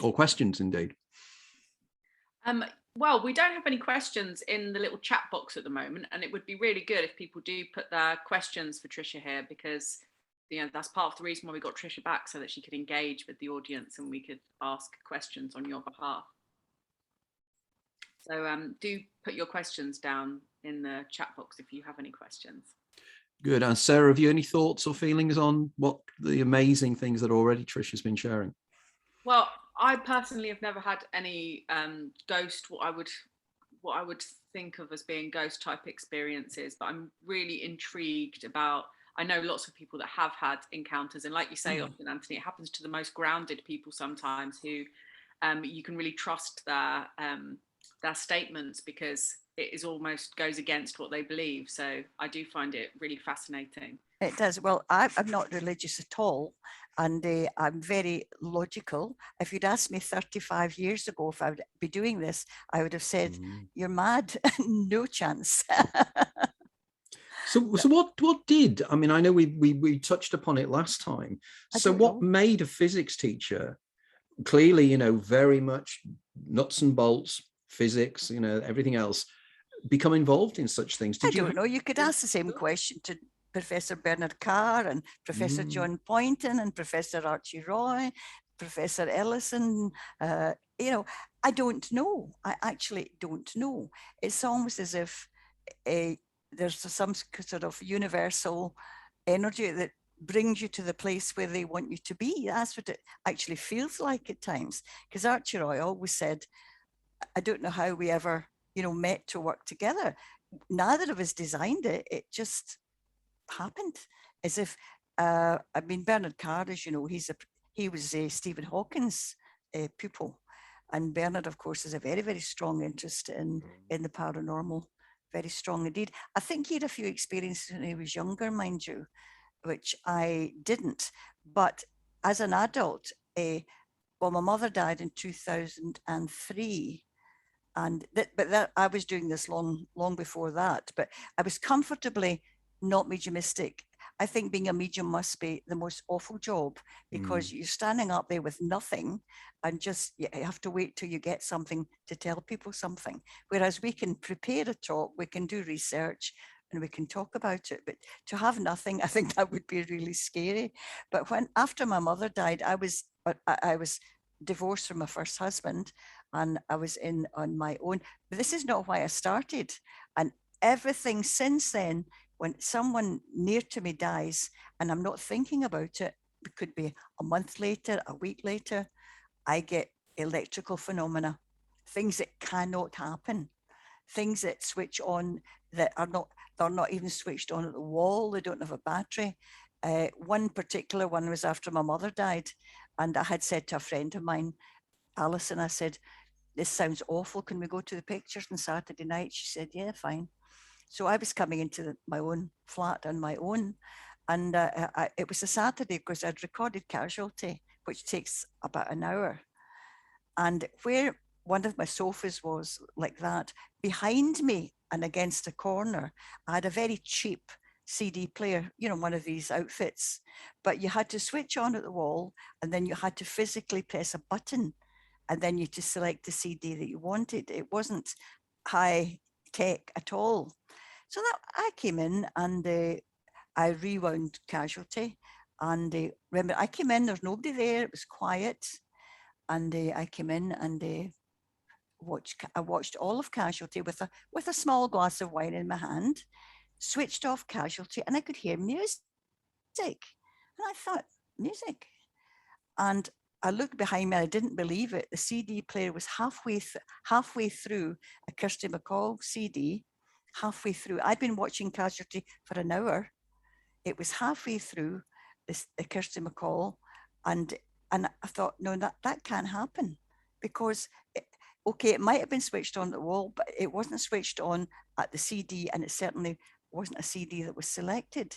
or questions indeed? Well, we don't have any questions in the little chat box at the moment, and it would be really good if people do put their questions for Tricia here, because that's part of the reason why we got Tricia back, so that she could engage with the audience and we could ask questions on your behalf. So do put your questions down in the chat box if you have any questions. Good. And Sarah, have you any thoughts or feelings on what the amazing things that already Tricia's been sharing? Well, I personally have never had any ghost, what I would think of as being ghost type experiences, but I'm really intrigued about, I know lots of people that have had encounters, and like you say, often, Anthony, it happens to the most grounded people sometimes, who you can really trust their statements, because it is almost goes against what they believe. So I do find it really fascinating. It does. Well, I'm not religious at all, and I'm very logical. If you'd asked me 35 years ago if I would be doing this, I would have said, you're mad, no chance. So what did, I mean, I know we touched upon it last time. So what made a physics teacher, clearly, very much nuts and bolts, physics, everything else, become involved in such things? I don't know. You could ask the same question to Professor Bernard Carr and Professor John Poynton and Professor Archie Roy, Professor Ellison. I don't know. I actually don't know. It's almost as if there's some sort of universal energy that brings you to the place where they want you to be. That's what it actually feels like at times. Because Archie Roy always said, I don't know how we ever, met to work together. Neither of us designed it. It just happened. As if, Bernard Carr, as you know, he was Stephen Hawking's pupil. And Bernard, of course, has a very, very strong interest in the paranormal. Very strong indeed. I think he had a few experiences when he was younger, mind you, which I didn't. But as an adult, my mother died in 2003. But I was doing this long before that. But I was comfortably not mediumistic. I think being a medium must be the most awful job, because you're standing up there with nothing, and just you have to wait till you get something to tell people something. Whereas we can prepare a talk, we can do research, and we can talk about it. But to have nothing, I think that would be really scary. But after my mother died, I was divorced from my first husband, and I was on my own. But this is not why I started. And everything since then, when someone near to me dies and I'm not thinking about it, it could be a month later, a week later, I get electrical phenomena, things that cannot happen, things that switch on that they're not even switched on at the wall. They don't have a battery. One particular one was after my mother died, and I had said to a friend of mine, Alison, I said, this sounds awful. Can we go to the pictures on Saturday night? She said, yeah, fine. So I was coming into my own flat on my own. And it was a Saturday because I'd recorded Casualty, which takes about an hour. And where one of my sofas was like that, behind me and against a corner, I had a very cheap CD player, one of these outfits. But you had to switch on at the wall, and then you had to physically press a button, and then you had to select the CD that you wanted. It wasn't high tech at all. So that I came in and I rewound Casualty. And remember, I came in, there's nobody there, it was quiet. And I came in and I watched all of Casualty with a small glass of wine in my hand, switched off Casualty, and I could hear music. And I thought, music? And I looked behind me, I didn't believe it. The CD player was halfway through a Kirsty MacColl CD. Halfway through, I'd been watching Casualty for an hour. It was halfway through the Kirsty MacColl, and I thought, no, that can't happen, because it might have been switched on the wall, but it wasn't switched on at the CD, and it certainly wasn't a CD that was selected.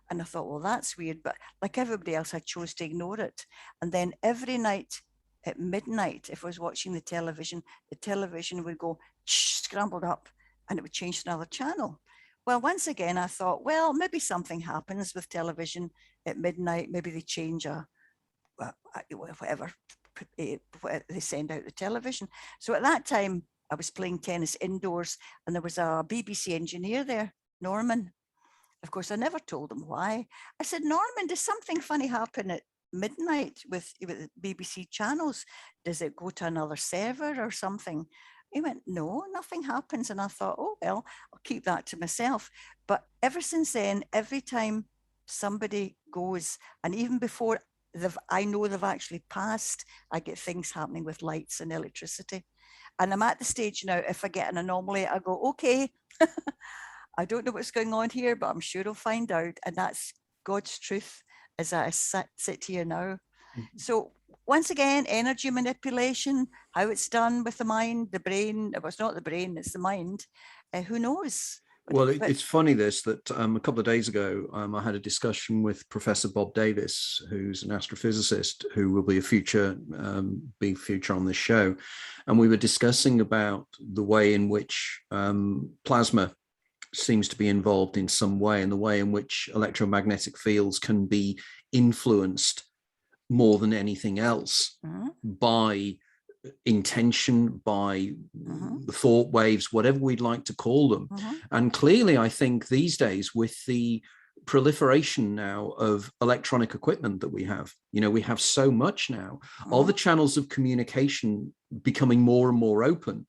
And I thought, well, that's weird. But like everybody else, I chose to ignore it. And then every night at midnight, if I was watching the television would go scrambled up, and it would change to another channel. Well, once again, I thought, well, maybe something happens with television at midnight. Maybe they change whatever they send out the television. So at that time, I was playing tennis indoors, and there was a BBC engineer there, Norman. Of course, I never told him why. I said, Norman, does something funny happen at midnight with BBC channels? Does it go to another server or something? He went, no, nothing happens. And I thought, oh, well, I'll keep that to myself. But ever since then, every time somebody goes, and even before I know they've actually passed, I get things happening with lights and electricity. And I'm at the stage now, if I get an anomaly, I go, okay, I don't know what's going on here, but I'm sure I'll find out. And that's God's truth as I sit here now. Mm-hmm. So once again, energy manipulation, how it's done with the mind, the brain. Well, it's not the brain, it's the mind. Who knows? Well, it's funny that a couple of days ago, I had a discussion with Professor Bob Davis, who's an astrophysicist who will be a future on this show. And we were discussing about the way in which plasma seems to be involved in some way, and the way in which electromagnetic fields can be influenced more than anything else by intention, by the thought waves, whatever we'd like to call them. And clearly, I think these days, with the proliferation now of electronic equipment that we have so much now, all the channels of communication becoming more and more open,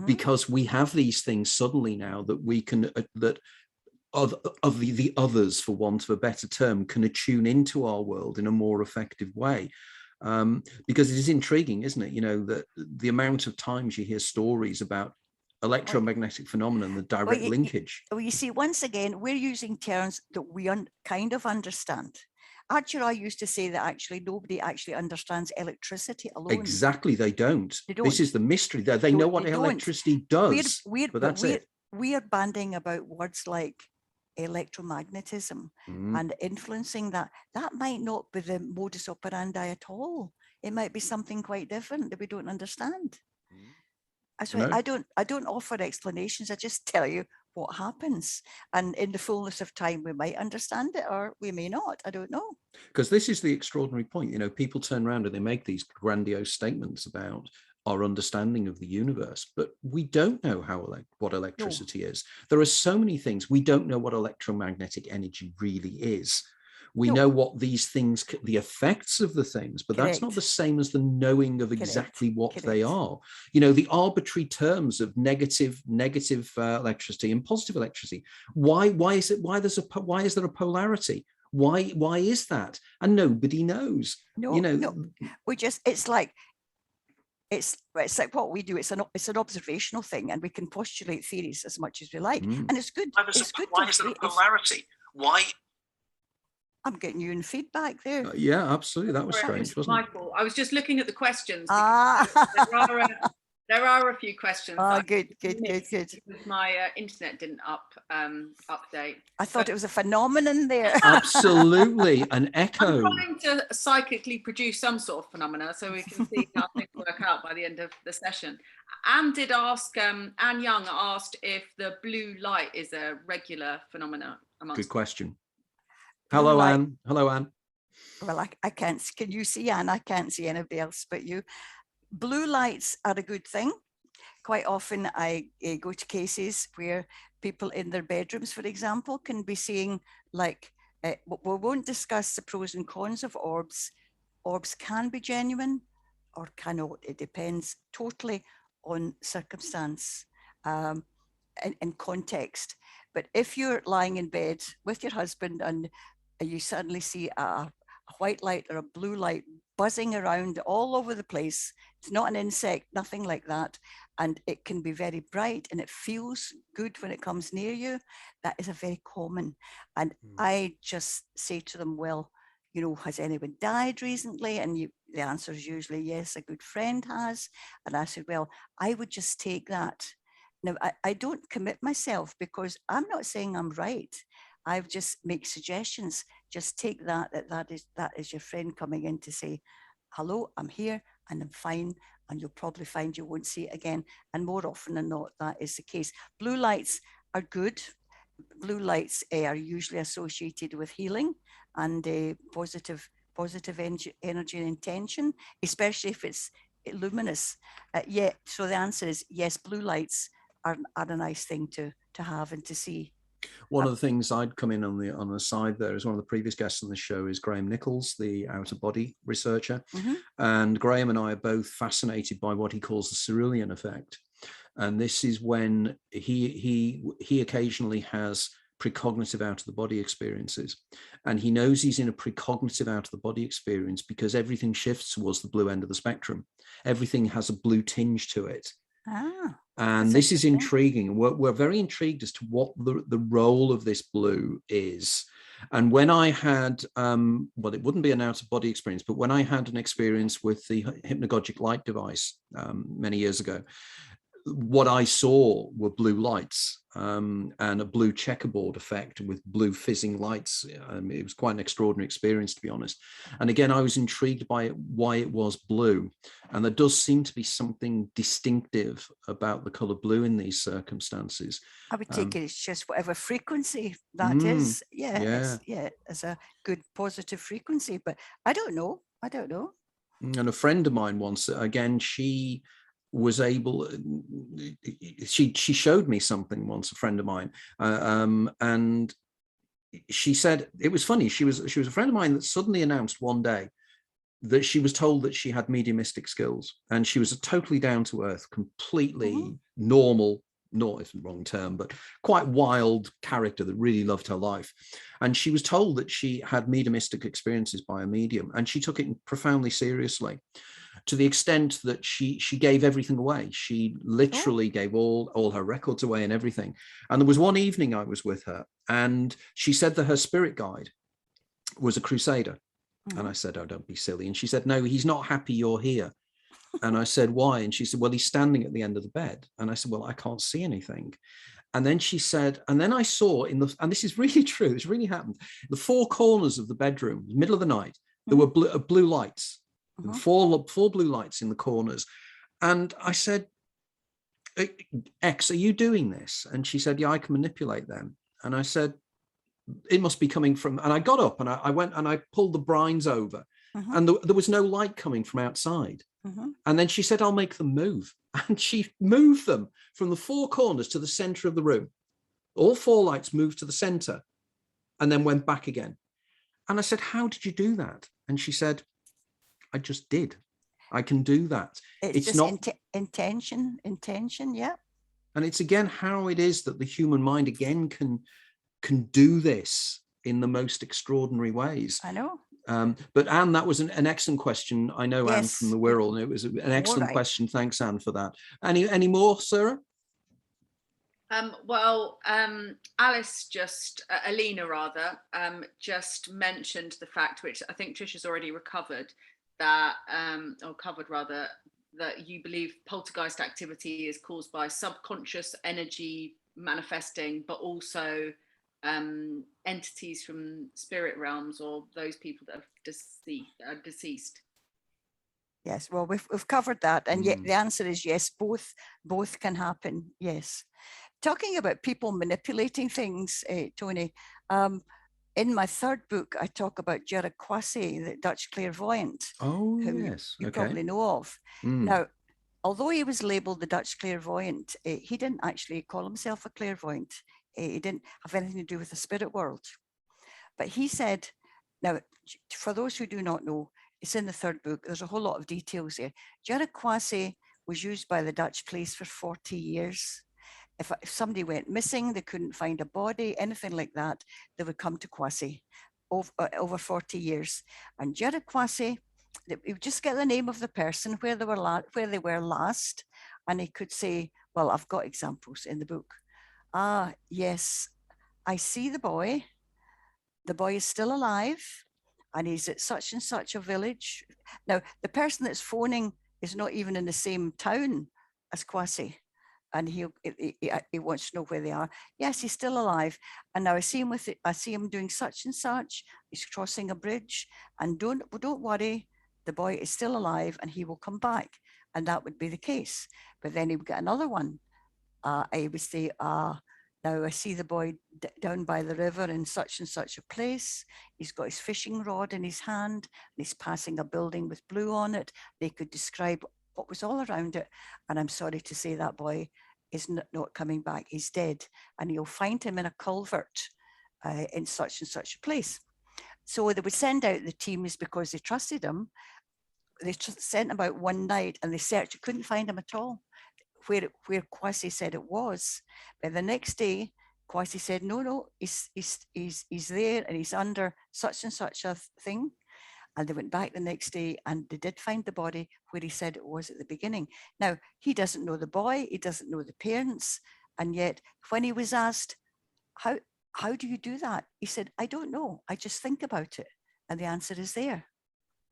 because we have these things suddenly now that we can, the others, for want of a better term, can attune into our world in a more effective way. Because it is intriguing, isn't it? That the amount of times you hear stories about electromagnetic phenomena and the direct linkage. You see, once again, we're using terms that we kind of understand. Archer, I used to say that actually nobody actually understands electricity alone. Exactly, they don't. This is the mystery. They know what electricity does, but that's it. We are banding about words like electromagnetism and influencing that. That might not be the modus operandi at all. It might be something quite different that we don't understand. So I don't offer explanations. I just tell you what happens, and in the fullness of time we might understand it or we may not. I don't know, because this is the extraordinary point. People turn around and they make these grandiose statements about our understanding of the universe, but we don't know what electricity is. There are so many things. We don't know what electromagnetic energy really is. We know what these things, the effects of the things, but that's not the same as the knowing of exactly what they are. The arbitrary terms of negative electricity and positive electricity. Why is there a polarity? Why is that? And nobody knows. It's like what we do. It's an observational thing, and we can postulate theories as much as we like, and it's good. Why is there a polarity? Why? I'm getting you in feedback there. Yeah, absolutely. That was strange, wasn't it? Michael, I was just looking at the questions. There are a few questions. Good. My internet didn't update. I thought it was a phenomenon there. Absolutely, an echo. I'm trying to psychically produce some sort of phenomena so we can see how things work out by the end of the session. Anne did ask, Anne Young asked if the blue light is a regular phenomena amongst. Good question. Hello, Anne. Hello, Anne. Well, I can't. Can you see Anne? I can't see anybody else but you. Blue lights are a good thing. Quite often I go to cases where people in their bedrooms, for example, can be seeing we won't discuss the pros and cons of orbs. Orbs can be genuine or cannot. It depends totally on circumstance and context. But if you're lying in bed with your husband and you suddenly see a white light or a blue light buzzing around all over the place, it's not an insect, nothing like that, and it can be very bright and it feels good when it comes near you, that is a very common. And I just say to them, well, has anyone died recently? And the answer is usually yes, a good friend has. And I said, well, I would just take that. Now, I don't commit myself because I'm not saying I'm right. I just make suggestions. Just take that is your friend coming in to say, hello, I'm here and I'm fine. And you'll probably find you won't see it again. And more often than not, that is the case. Blue lights are good. Blue lights are usually associated with healing and positive energy and intention, especially if it's luminous. Yeah, so the answer is yes, blue lights are a nice thing to have and to see. One of the things I'd come in on the side there is one of the previous guests on the show is Graham Nichols, the outer body researcher. And Graham and I are both fascinated by what he calls the cerulean effect. And this is when he occasionally has precognitive out of the body experiences. And he knows he's in a precognitive out of the body experience because everything shifts towards the blue end of the spectrum. Everything has a blue tinge to it. And this is intriguing. We're very intrigued as to what the role of this blue is. And when I had, well, it wouldn't be an out-of-body experience, but when I had an experience with the hypnagogic light device many years ago, what I saw were blue lights and a blue checkerboard effect with blue fizzing lights. It was quite an extraordinary experience, to be honest. And again, I was intrigued by why it was blue. And there does seem to be something distinctive about the color blue in these circumstances. I would take it it's just whatever frequency that is. Yeah. It's a good positive frequency, but I don't know. And a friend of mine once, again, she was able, she showed me something once, a friend of mine, and she said, it was funny, she was a friend of mine that suddenly announced one day that she was told that she had mediumistic skills, and she was a totally down to earth, completely normal, not if the wrong term, but quite wild character that really loved her life. And she was told that she had mediumistic experiences by a medium, and she took it profoundly seriously, to the extent that she gave everything away. She literally gave all her records away and everything. And there was one evening I was with her, and she said that her spirit guide was a crusader. And I said, oh, don't be silly. And she said, no, he's not happy you're here. And I said, why? And she said, well, he's standing at the end of the bed. And I said, well, I can't see anything. And then she said, and then I saw and this is really true, this really happened, the four corners of the bedroom, middle of the night, there were blue lights. Four blue lights in the corners. And I said, X, are you doing this? And she said, yeah, I can manipulate them. And I said, it must be coming from, and I got up and I went and I pulled the blinds over, and there was no light coming from outside. And then she said, I'll make them move. And she moved them from the four corners to the center of the room. All four lights moved to the center and then went back again. And I said, how did you do that? And she said, I just did. I can do that. It's just not intention. Yeah. And it's again how it is that the human mind again can do this in the most extraordinary ways. I know. But Anne, that was an excellent question. I know Anne from the Wirral, and it was an excellent question. Thanks, Anne, for that. Any more, Sarah? Alice just mentioned the fact, which I think Tricia's already recovered, that that you believe poltergeist activity is caused by subconscious energy manifesting, but also entities from spirit realms or those people that are deceased. Yes, well, we've covered that, and yet the answer is yes. Both can happen. Yes. Talking about people manipulating things, Tony. In my third book, I talk about Gerard Quassy, the Dutch clairvoyant. Oh, yes. You probably know of. Now, although he was labeled the Dutch clairvoyant, he didn't actually call himself a clairvoyant. He didn't have anything to do with the spirit world. But he said, now, for those who do not know, it's in the third book. There's a whole lot of details there. Gerard Quassy was used by the Dutch police for 40 years. If somebody went missing, they couldn't find a body, anything like that, they would come to Quassy over 40 years. And Gerard Quassy, he would just get the name of the person, where they were last, and he could say, well, I've got examples in the book. Ah, yes, I see the boy. The boy is still alive, and he's at such and such a village. Now, the person that's phoning is not even in the same town as Quassy. And he wants to know where they are. Yes, he's still alive. And now I see him doing such and such. He's crossing a bridge. And don't worry, the boy is still alive and he will come back. And that would be the case. But then he would get another one. I would say, now I see the boy down by the river in such and such a place. He's got his fishing rod in his hand and he's passing a building with blue on it. They could describe what was all around it. And I'm sorry to say that boy is not coming back. He's dead, and you'll find him in a culvert in such and such a place. So they would send out the teams because they trusted him. They sent him out one night and they searched, couldn't find him at all. Where Kwasi said it was. But the next day, Kwasi said, no, he's there and he's under such and such a thing. And they went back the next day and they did find the body where he said it was at the beginning. Now, he doesn't know the boy, he doesn't know the parents. And yet when he was asked, how do you do that? He said, I don't know. I just think about it. And the answer is there.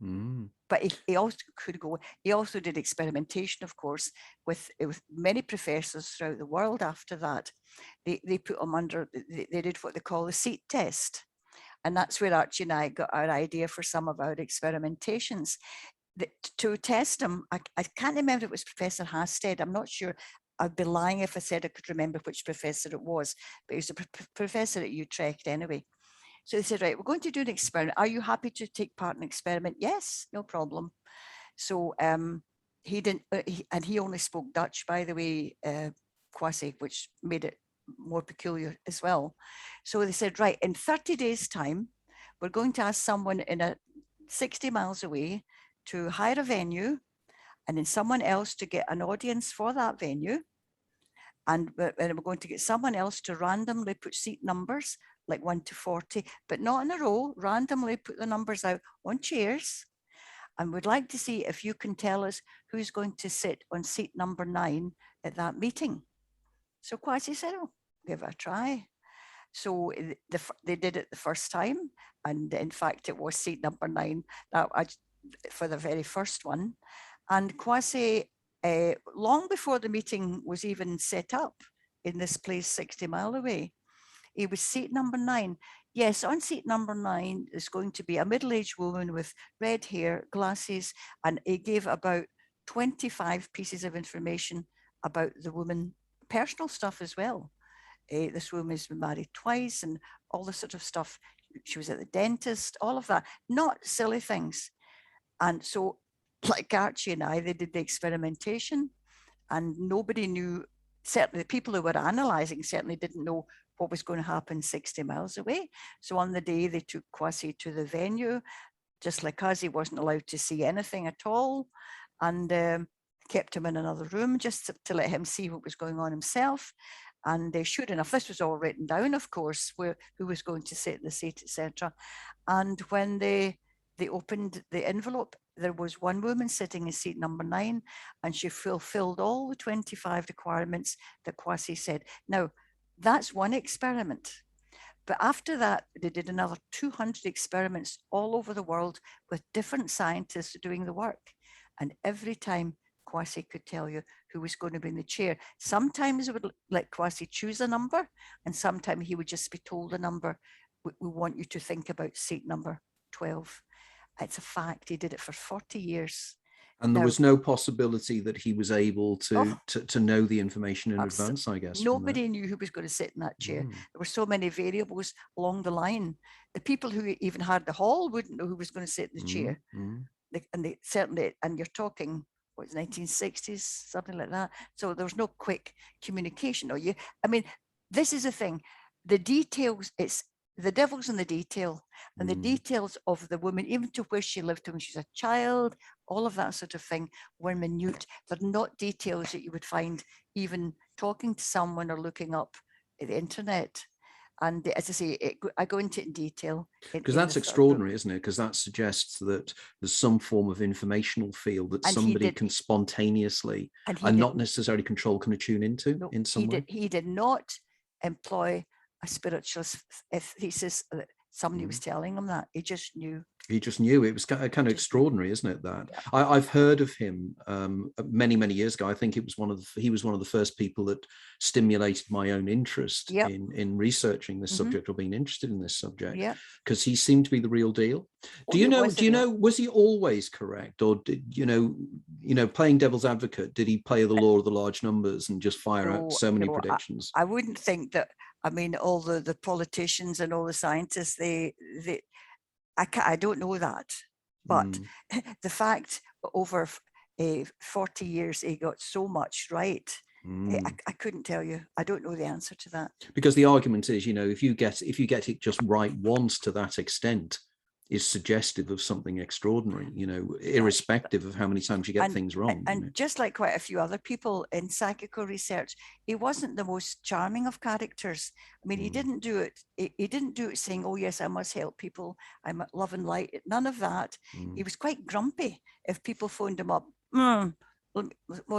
Mm. But he also could go, he also did experimentation, of course, with many professors throughout the world after that. They put him under, they did what they call the seat test. And that's where Archie and I got our idea for some of our experimentations. To test him, I can't remember if it was Professor Hasted. I'm not sure. I'd be lying if I said I could remember which professor it was, but he was a professor at Utrecht anyway. So they said, right, we're going to do an experiment. Are you happy to take part in an experiment? Yes, no problem. So he didn't, and he only spoke Dutch, by the way, Kwasi, which made it more peculiar as well. So they said, right, in 30 days' time, we're going to ask someone in 60 miles away to hire a venue, and then someone else to get an audience for that venue. And we're going to get someone else to randomly put seat numbers, like 1 to 40, but not in a row, randomly put the numbers out on chairs. And we'd like to see if you can tell us who's going to sit on seat number 9 at that meeting. So Kwasi said, oh, give it a try. So they did it the first time. And in fact, it was seat number 9 for the very first one. And Kwasi, long before the meeting was even set up in this place 60 miles away, he was seat number 9. Yes, on seat number 9 is going to be a middle-aged woman with red hair, glasses, and he gave about 25 pieces of information about the woman, personal stuff as well. This woman has been married twice and all this sort of stuff. She was at the dentist, all of that, not silly things. And so, like Archie and I, they did the experimentation and nobody knew, certainly the people who were analysing certainly didn't know what was going to happen 60 miles away. So on the day they took Kwasi to the venue, just like us, he wasn't allowed to see anything at all, and kept him in another room just to let him see what was going on himself. And sure enough, this was all written down, of course, who was going to sit in the seat, etc. And when they opened the envelope, there was one woman sitting in seat number 9, and she fulfilled all the 25 requirements that Kwasi said. Now, that's one experiment. But after that, they did another 200 experiments all over the world with different scientists doing the work. And every time, Kwasi could tell you who was going to be in the chair. Sometimes it would let Kwasi choose a number, and sometimes he would just be told a number. We want you to think about seat number 12. It's a fact. He did it for 40 years. And there was no possibility that he was able to know the information in advance, I guess. Nobody knew who was going to sit in that chair. There were so many variables along the line. The people who even had the hall wouldn't know who was going to sit in the chair. And they certainly, and you're talking, what, 1960s, something like that. So there was no quick communication. I mean, this is the thing. The details, it's the devil's in the detail, and the details of the woman, even to where she lived when she was a child, all of that sort of thing, were minute. They're not details that you would find even talking to someone or looking up at the internet. And as I say, I go into it in detail. Because that's extraordinary, isn't it? Because that suggests that there's some form of informational field that somebody can spontaneously and not necessarily control, can tune into in some way. He did not employ a spiritualist thesis that somebody was telling him that. He just knew. He just knew. It was kind of extraordinary, isn't it? That I've heard of him many, many years ago. I think it was he was one of the first people that stimulated my own interest in researching this subject, or being interested in this subject, because he seemed to be the real deal. Do you know? Was he always correct, or did playing devil's advocate? Did he play the law of the large numbers and just fire out so many predictions? I wouldn't think that. I mean, all the politicians and all the scientists, I don't know that, but the fact over 40 years, he got so much right. Mm. I couldn't tell you. I don't know the answer to that. Because the argument is, if you get it just right once to that extent, is suggestive of something extraordinary, irrespective of how many times you get things wrong. And just like quite a few other people in psychical research, he wasn't the most charming of characters. I mean, he didn't do it. He didn't do it saying, "Oh yes, I must help people. I'm love and light." None of that. He was quite grumpy if people phoned him up. More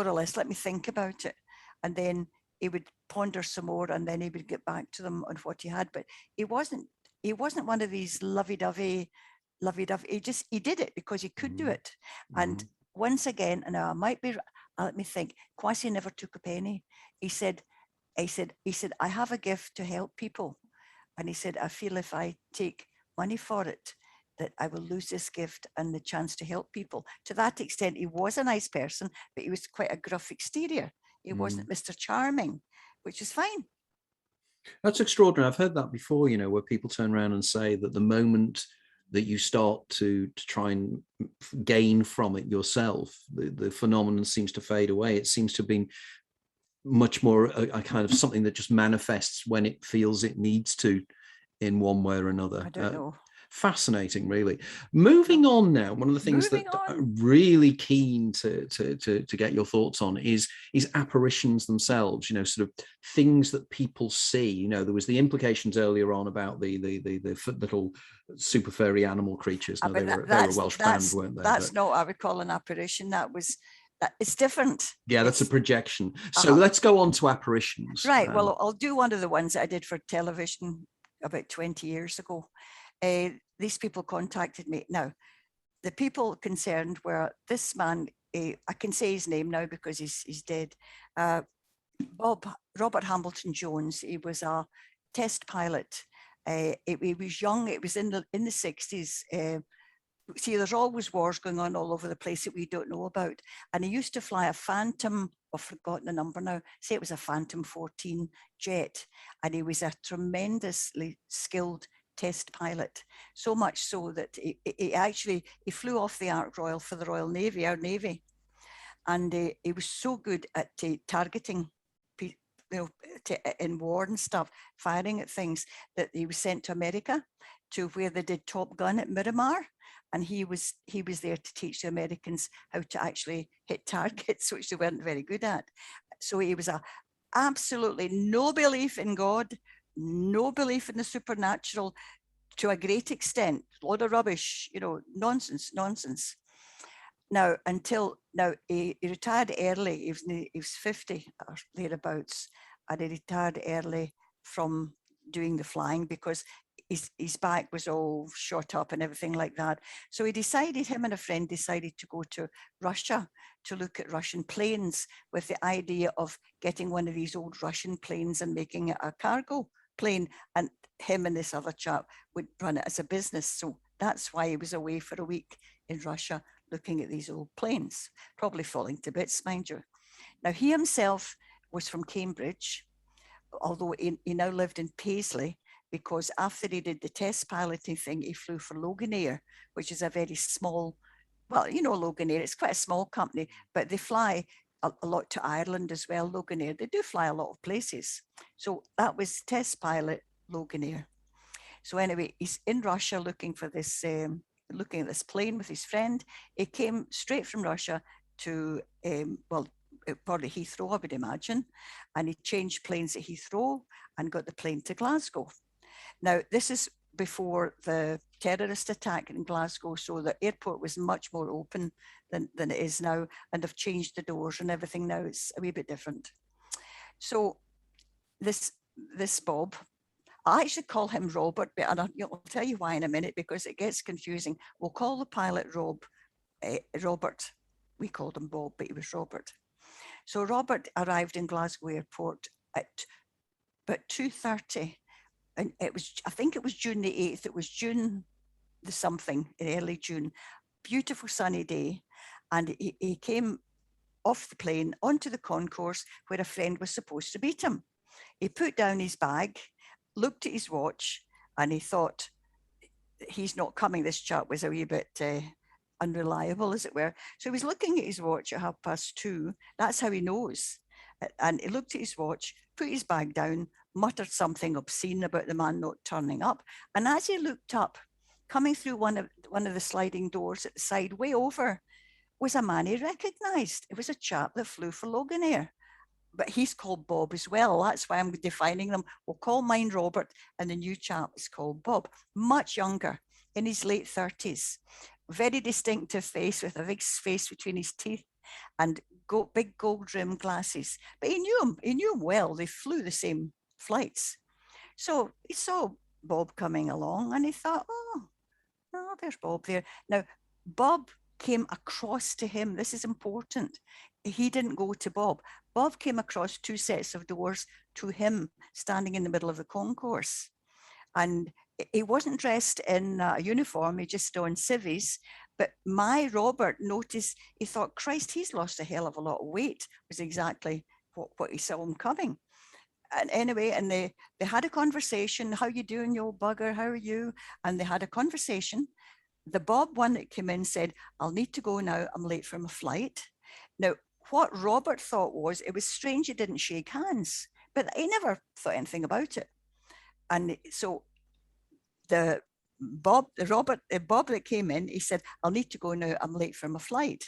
or less, let me think about it, and then he would ponder some more, and then he would get back to them on what he had. But he wasn't one of these lovey-dovey. He did it because he could do it. And once again, and I might be, let me think, Kwasi never took a penny. He said, I have a gift to help people. And he said, I feel if I take money for it, that I will lose this gift and the chance to help people. To that extent, he was a nice person, but he was quite a gruff exterior. He wasn't Mr. Charming, which is fine. That's extraordinary. I've heard that before, where people turn around and say that the moment that you start to try and gain from it yourself, the phenomenon seems to fade away. It seems to have been much more a kind of something that just manifests when it feels it needs to in one way or another. I don't know. Fascinating, really. Moving on now, one of the things that I'm really keen to get your thoughts on is apparitions themselves, sort of things that people see. There was the implications earlier on about the little super furry animal creatures. Now, they were a Welsh band, weren't they? That's not what I would call an apparition. It's different. Yeah, that's a projection. So let's go on to apparitions. Right. Well, I'll do one of the ones that I did for television about 20 years ago. These people contacted me. Now, the people concerned were this man, I can say his name now because he's dead, Robert Hamilton Jones. He was a test pilot. He was young. It was in the 60s. See, there's always wars going on all over the place that we don't know about. And he used to fly a Phantom, I've forgotten the number now, say it was a Phantom 14 jet. And he was a tremendously skilled test pilot, so much so that he flew off the Ark Royal for the Royal Navy, our Navy, and he was so good at targeting, in war and stuff, firing at things, that he was sent to America, to where they did Top Gun at Miramar, and he was there to teach the Americans how to actually hit targets, which they weren't very good at. So he was absolutely no belief in God, no belief in the supernatural, to a great extent. A lot of rubbish, nonsense. Now, he retired early. He was 50 or thereabouts, and he retired early from doing the flying because his back was all shot up and everything like that. So him and a friend decided to go to Russia to look at Russian planes, with the idea of getting one of these old Russian planes and making it a cargo plane, and him and this other chap would run it as a business. So that's why he was away for a week in Russia looking at these old planes, probably falling to bits, mind you. Now, he himself was from Cambridge, although he now lived in Paisley, because after he did the test piloting thing, he flew for Loganair, which is a very small, Loganair, it's quite a small company, but they fly a lot to Ireland as well, Loganair. They do fly a lot of places. So that was test pilot Loganair. So anyway, he's in Russia looking at this plane with his friend. He came straight from Russia to, probably Heathrow, I would imagine. And he changed planes at Heathrow and got the plane to Glasgow. Now, this is before the terrorist attack in Glasgow, so the airport was much more open than it is now, and they've changed the doors and everything now. It's a wee bit different. So this Bob, I actually call him Robert, but I'll tell you why in a minute, because it gets confusing. We'll call the pilot Robert. We called him Bob, but he was Robert. So Robert arrived in Glasgow Airport at about 2:30. And I think it was June the 8th. It was June the something, in early June. Beautiful sunny day. And he came off the plane onto the concourse where a friend was supposed to meet him. He put down his bag, looked at his watch, and he thought, he's not coming. This chap was a wee bit unreliable, as it were. So he was looking at his watch at 2:30. That's how he knows. And he looked at his watch, put his bag down, muttered something obscene about the man not turning up. And as he looked up, coming through one of the sliding doors at the side, way over, was a man he recognised. It was a chap that flew for Loganair. But he's called Bob as well. That's why I'm defining them. We'll call mine Robert, and the new chap is called Bob. Much younger, in his late 30s. Very distinctive face, with a big space between his teeth, and big gold rimmed glasses. But he knew him well. They flew the same flights. So he saw Bob coming along, and he thought, oh, there's Bob there. Now, Bob came across to him. This is important. He didn't go to Bob. Bob came across 2 sets of doors to him, standing in the middle of the concourse. And he wasn't dressed in a uniform, he just on civvies. But my Robert noticed, he thought, Christ, he's lost a hell of a lot of weight, was exactly what he saw him coming. And anyway, and they had a conversation. How you doing, you old bugger? How are you? And they had a conversation. The Bob one that came in said, I'll need to go now. I'm late for my flight. Now, what Robert thought was, it was strange he didn't shake hands, but he never thought anything about it. And so the Bob that came in, he said, I'll need to go now. I'm late for my flight.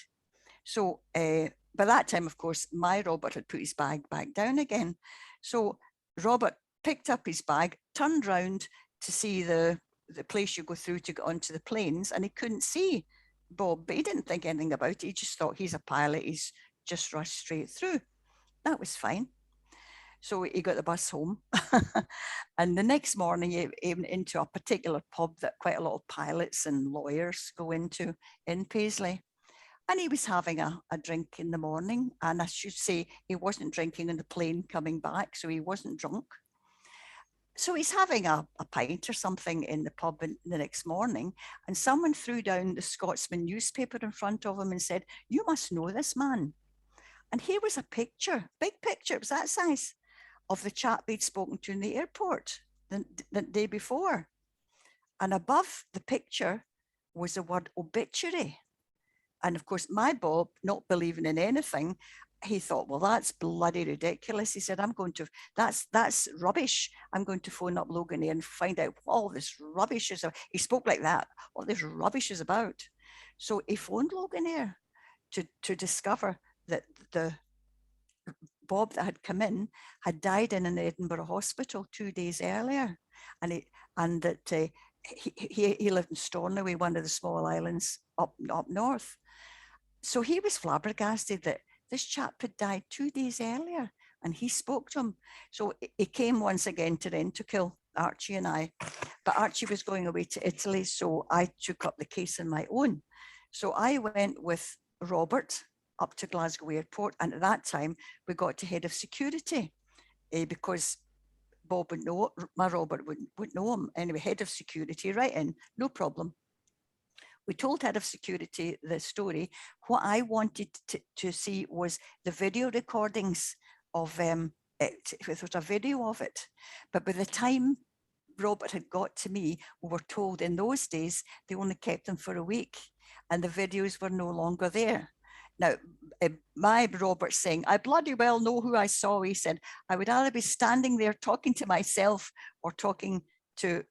So by that time, of course, my Robert had put his bag back down again. So Robert picked up his bag, turned round to see the place you go through to get onto the planes, and he couldn't see Bob, but he didn't think anything about it. He just thought, he's a pilot, he's just rushed straight through. That was fine. So he got the bus home. And the next morning, he went into a particular pub that quite a lot of pilots and lawyers go into in Paisley. And he was having a drink in the morning. And I should say, he wasn't drinking on the plane coming back, so he wasn't drunk. So he's having a pint or something in the pub the next morning, and someone threw down the Scotsman newspaper in front of him and said, you must know this man. And here was a picture, big picture, it was that size, of the chap they'd spoken to in the airport the day before. And above the picture was the word obituary. And of course, my Bob, not believing in anything, he thought, well, that's bloody ridiculous. He said, that's rubbish. I'm going to phone up Loganair and find out what all this rubbish is. He spoke like that, what this rubbish is about. So he phoned Loganair to discover that the Bob that had come in had died in an Edinburgh hospital 2 days earlier. And that he lived in Stornoway, one of the small islands up north. So he was flabbergasted that this chap had died 2 days earlier, and he spoke to him. So he came once again to Rentokil, Archie and I, but Archie was going away to Italy, so I took up the case on my own. So I went with Robert up to Glasgow Airport, and at that time we got to head of security because Bob would know, my Robert would know him. Anyway, head of security, right in, no problem. We told head of security the story. What I wanted to see was the video recordings of it. There was a video of it. But by the time Robert had got to me, we were told in those days, they only kept them for a week and the videos were no longer there. Now, my Robert saying, I bloody well know who I saw. He said, I would either be standing there talking to myself or talking to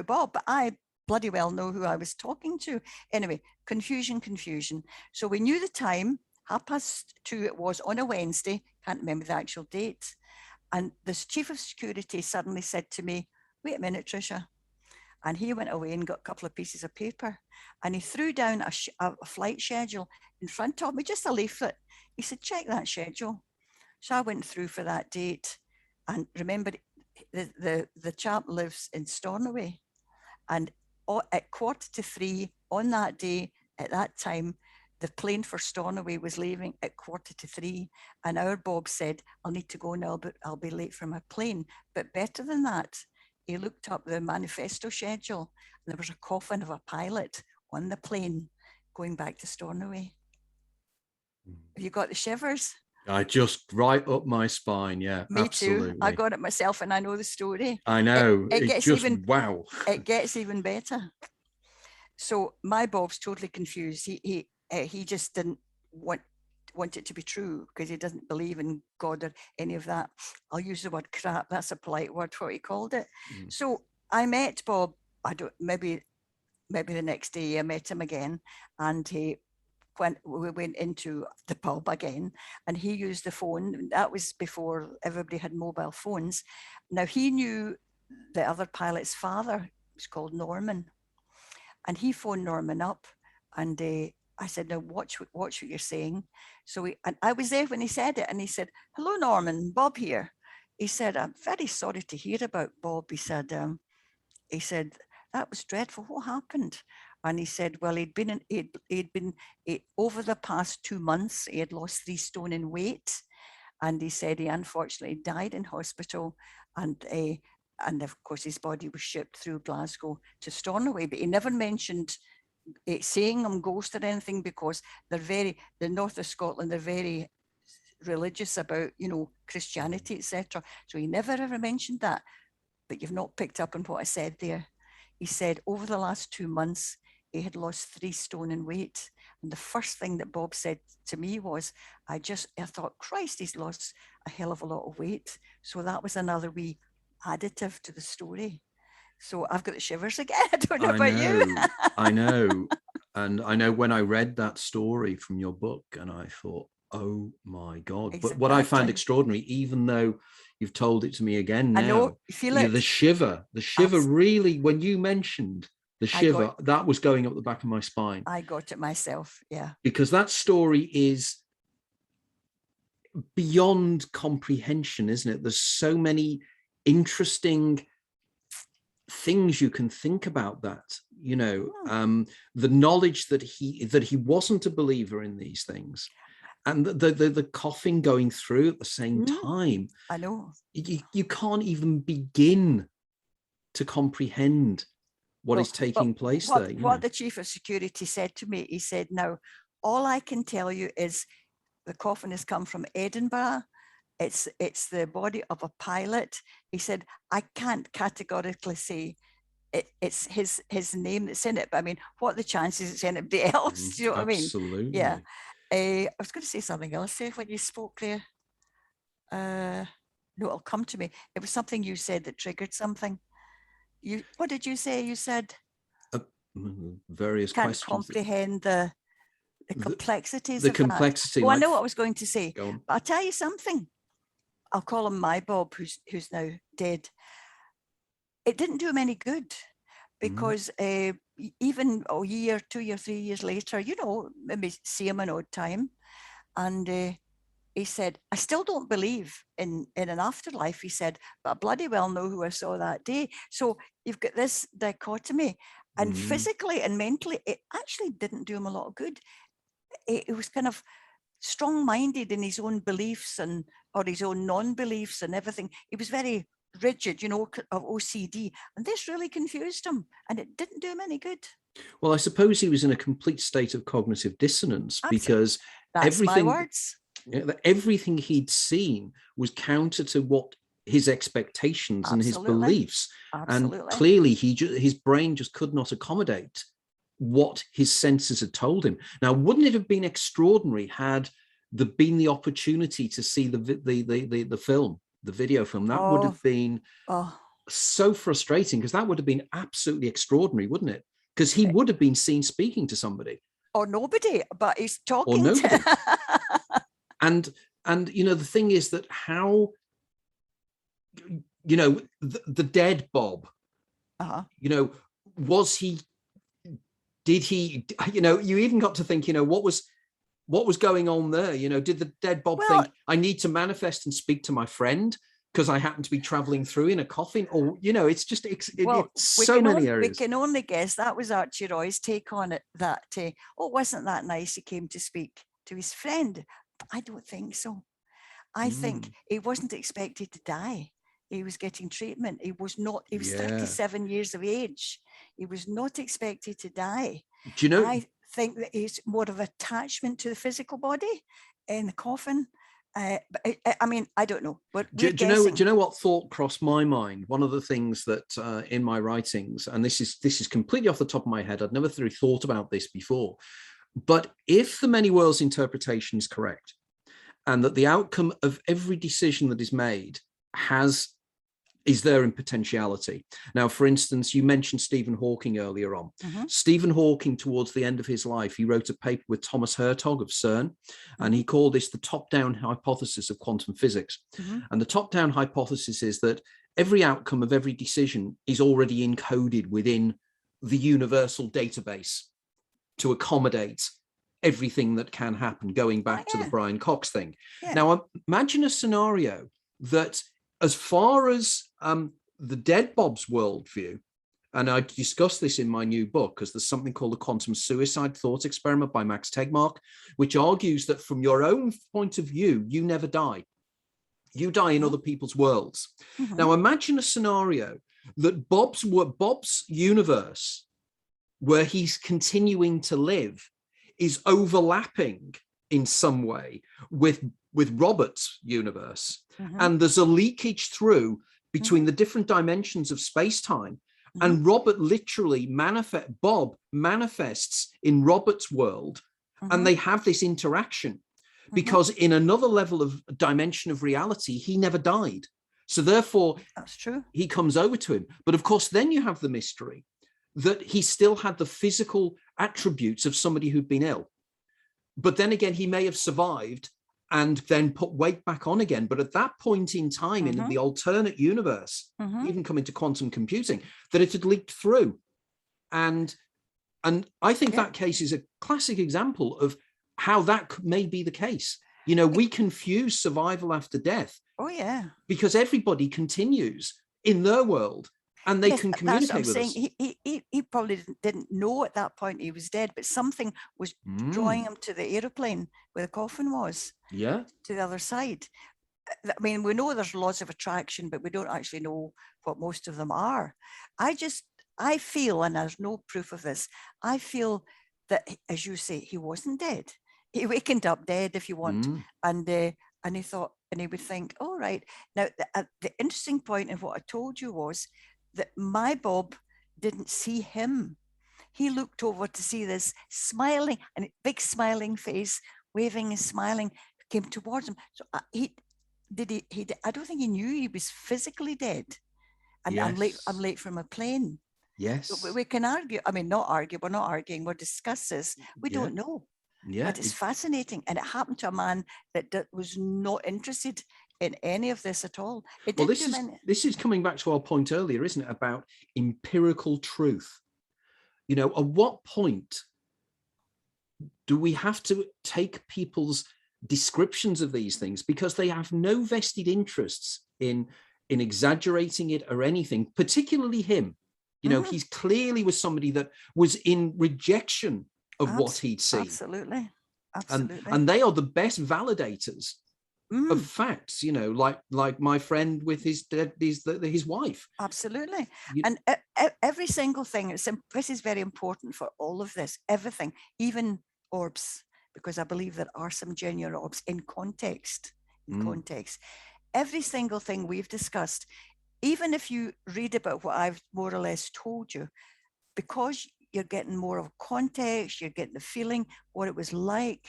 Bob, but I bloody well know who I was talking to. Anyway, confusion. So we knew the time, 2:30 it was on a Wednesday, can't remember the actual date. And the chief of security suddenly said to me, wait a minute, Tricia. And he went away and got a couple of pieces of paper and he threw down a flight schedule in front of me, just a leaflet. He said, check that schedule. So I went through for that date. And remember, the chap lives in Stornoway. And at 2:45 on that day, at that time, the plane for Stornoway was leaving at 2:45. And our Bob said, I'll need to go now, but I'll be late for my plane. But better than that, he looked up the manifesto schedule and there was a coffin of a pilot on the plane going back to Stornoway. Have you got the shivers? I just right up my spine. Yeah, me absolutely. Too. I got it myself and I know the story. I know. It gets just, even, wow. It gets even better. So my Bob's totally confused. He just didn't want it to be true because he doesn't believe in God or any of that. I'll use the word crap. That's a polite word for what he called it. So I met Bob. Maybe the next day I met him again, and we went into the pub again, and he used the phone. That was before everybody had mobile phones. Now he knew the other pilot's father was called Norman, and he phoned Norman up, and I said, "Now watch what you're saying." So and I was there when he said it, and he said, "Hello, Norman, Bob here." He said, "I'm very sorry to hear about Bob." He said, "That was dreadful. What happened?" And he said, "Well, he'd been over the past 2 months. He had lost 3 stone in weight, and he said he unfortunately died in hospital, and of course his body was shipped through Glasgow to Stornoway. But he never mentioned seeing him ghost or anything, because the north of Scotland, they're very religious about Christianity, etc. So he never ever mentioned that. But you've not picked up on what I said there." He said over the last 2 months, he had lost 3 stone in weight. And the first thing that Bob said to me was, I thought, Christ, he's lost a hell of a lot of weight. So that was another wee additive to the story. So I've got the shivers again. I don't know about you. I know. And I know when I read that story from your book, and I thought, oh my God. Exactly. But what I found extraordinary, even though you've told it to me again now, I know, you feel it. The shiver really, when you mentioned the shiver, that was going up the back of my spine. I got it myself, yeah. Because that story is beyond comprehension, isn't it? There's so many interesting things you can think about that, the knowledge that he wasn't a believer in these things, and the coughing going through at the same time. I know. You can't even begin to comprehend what is taking place there. What the chief of security said to me, he said, "Now, all I can tell you is the coffin has come from Edinburgh. It's the body of a pilot." He said, "I can't categorically say it's his name that's in it, but I mean, what are the chances it's anybody else?" Do you know what I mean? Absolutely. Yeah. I was going to say something else there when you spoke there. No, it'll come to me. It was something you said that triggered something. What did you say? You said various can't questions. Comprehend the complexities the of complexity. that. Oh, I know what I was going to say. Go on. But I'll tell you something. I'll call him my Bob, who's now dead. It didn't do him any good, because even a year, 2 years, 3 years later, maybe see him an odd time, and he said, "I still don't believe in an afterlife," he said, "but I bloody well know who I saw that day." So you've got this dichotomy, and physically and mentally, it actually didn't do him a lot of good. It was kind of strong-minded in his own beliefs or his own non-beliefs and everything. He was very rigid, of OCD, and this really confused him, and it didn't do him any good. Well, I suppose he was in a complete state of cognitive dissonance. Absolutely. Because that's my words. Everything he'd seen was counter to what his expectations and his beliefs. Absolutely. And clearly his brain just could not accommodate what his senses had told him. Now, wouldn't it have been extraordinary had there been the opportunity to see the film, the video film? That would have been so frustrating, because that would have been absolutely extraordinary, wouldn't it? Because he would have been seen speaking to somebody. Or nobody, but he's talking or nobody. And the thing is that how, the dead Bob, was he, did he, you even got to think, what was going on there? Did the dead Bob think, I need to manifest and speak to my friend because I happen to be traveling through in a coffin? Or, it's just, it's so many areas. We can only guess. That was Archie Roy's take on it, that, wasn't that nice? He came to speak to his friend. I don't think so. I think he wasn't expected to die. He was getting treatment. He was 37 years of age. He was not expected to die. Do you know? I think that he's more of attachment to the physical body in the coffin. I mean, I don't know. But do you know what thought crossed my mind? One of the things that in my writings, and this is completely off the top of my head, I'd never really thought about this before, but if the many worlds interpretation is correct, and that the outcome of every decision that is made is there in potentiality. Now, for instance, you mentioned Stephen Hawking earlier on. Stephen Hawking, towards the end of his life, he wrote a paper with Thomas Hertog of CERN, and he called this the top-down hypothesis of quantum physics. And the top-down hypothesis is that every outcome of every decision is already encoded within the universal database to accommodate everything that can happen, going back to the Brian Cox thing. Now, imagine a scenario that, as far as the dead Bob's worldview, and I discuss this in my new book, because there's something called the quantum suicide thought experiment by Max Tegmark, which argues that from your own point of view, you never die. You die in other people's worlds. Now, imagine a scenario that Bob's universe, where he's continuing to live, is overlapping in some way with Robert's universe, and there's a leakage through between the different dimensions of space-time, and Robert literally Bob manifests in Robert's world, and they have this interaction because in another level of dimension of reality, he never died. So therefore, that's true. He comes over to him. But of course, then you have the mystery that he still had the physical attributes of somebody who'd been ill. But then again, he may have survived and then put weight back on again. But at that point in time, in the alternate universe, even coming to quantum computing, that it had leaked through. And I think that case is a classic example of how that may be the case. You know, we confuse survival after death. Oh, yeah. Because everybody continues in their world. And they can communicate with us. He probably didn't know at that point he was dead, but something was drawing him to the aeroplane where the coffin was. Yeah. To the other side. I mean, we know there's laws of attraction, but we don't actually know what most of them are. I feel, and there's no proof of this, I feel that, as you say, he wasn't dead. He wakened up dead, if you want. And he thought, and he would think, all right. Now, the interesting point in what I told you was that my Bob didn't see him. He looked over to see this smiling, and big smiling face, waving and smiling, came towards him. So I don't think he knew he was physically dead. And yes. I'm late from a plane. Yes. So we can argue. I mean, not argue. We're not arguing. We'll discuss this. We don't know. Yeah. But it's fascinating. And it happened to a man that was not interested in any of this at all. This is coming back to our point earlier, isn't it, about empirical truth? You know, at what point do we have to take people's descriptions of these things, because they have no vested interests in exaggerating it or anything, particularly him. You know, he's clearly was somebody that was in rejection of what he'd seen. Absolutely. And they are the best validators of facts, you know, like my friend with his wife. Absolutely. And every single thing, this is very important for all of this, everything, even orbs, because I believe there are some genuine orbs in context. Every single thing we've discussed, even if you read about what I've more or less told you, because you're getting more of context, you're getting the feeling, what it was like,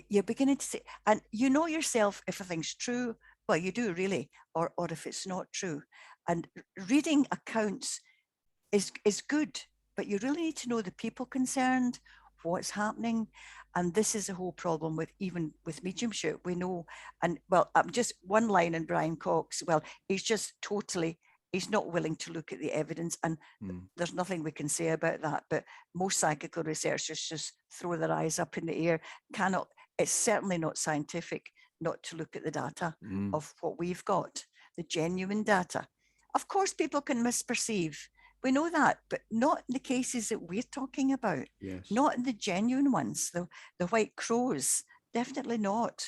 you're beginning to see, and you know yourself if a thing's true, well, you do really, or if it's not true. And reading accounts is good, but you really need to know the people concerned, what's happening. And this is a whole problem with mediumship. We know, and well, just one line in Brian Cox, well, he's not willing to look at the evidence, and there's nothing we can say about that. But most psychical researchers just throw their eyes up in the air. It's certainly not scientific not to look at the data of what we've got, the genuine data. Of course, people can misperceive. We know that, but not in the cases that we're talking about. Yes. Not in the genuine ones, the white crows, definitely not.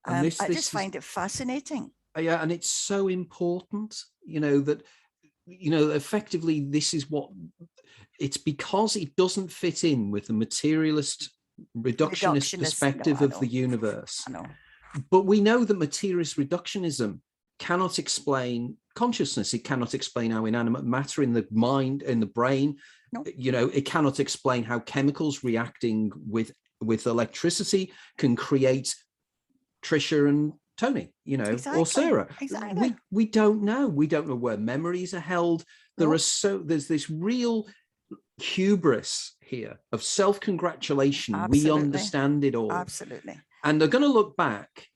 And I just find it fascinating. Yeah, and it's so important, you know, that, you know, effectively this is what, it's because it doesn't fit in with the materialist, reductionist perspective of the universe. I know. But we know that materialist reductionism cannot explain consciousness. It cannot explain how inanimate matter in the mind, in the brain, No. you know, it cannot explain how chemicals reacting with electricity can create Tricia and Tony, you know, Exactly. or Sarah. Exactly. We don't know. We don't know where memories are held. No. There's this real hubris here of self-congratulation. We Absolutely. understand it all. Absolutely. And they're going to look back,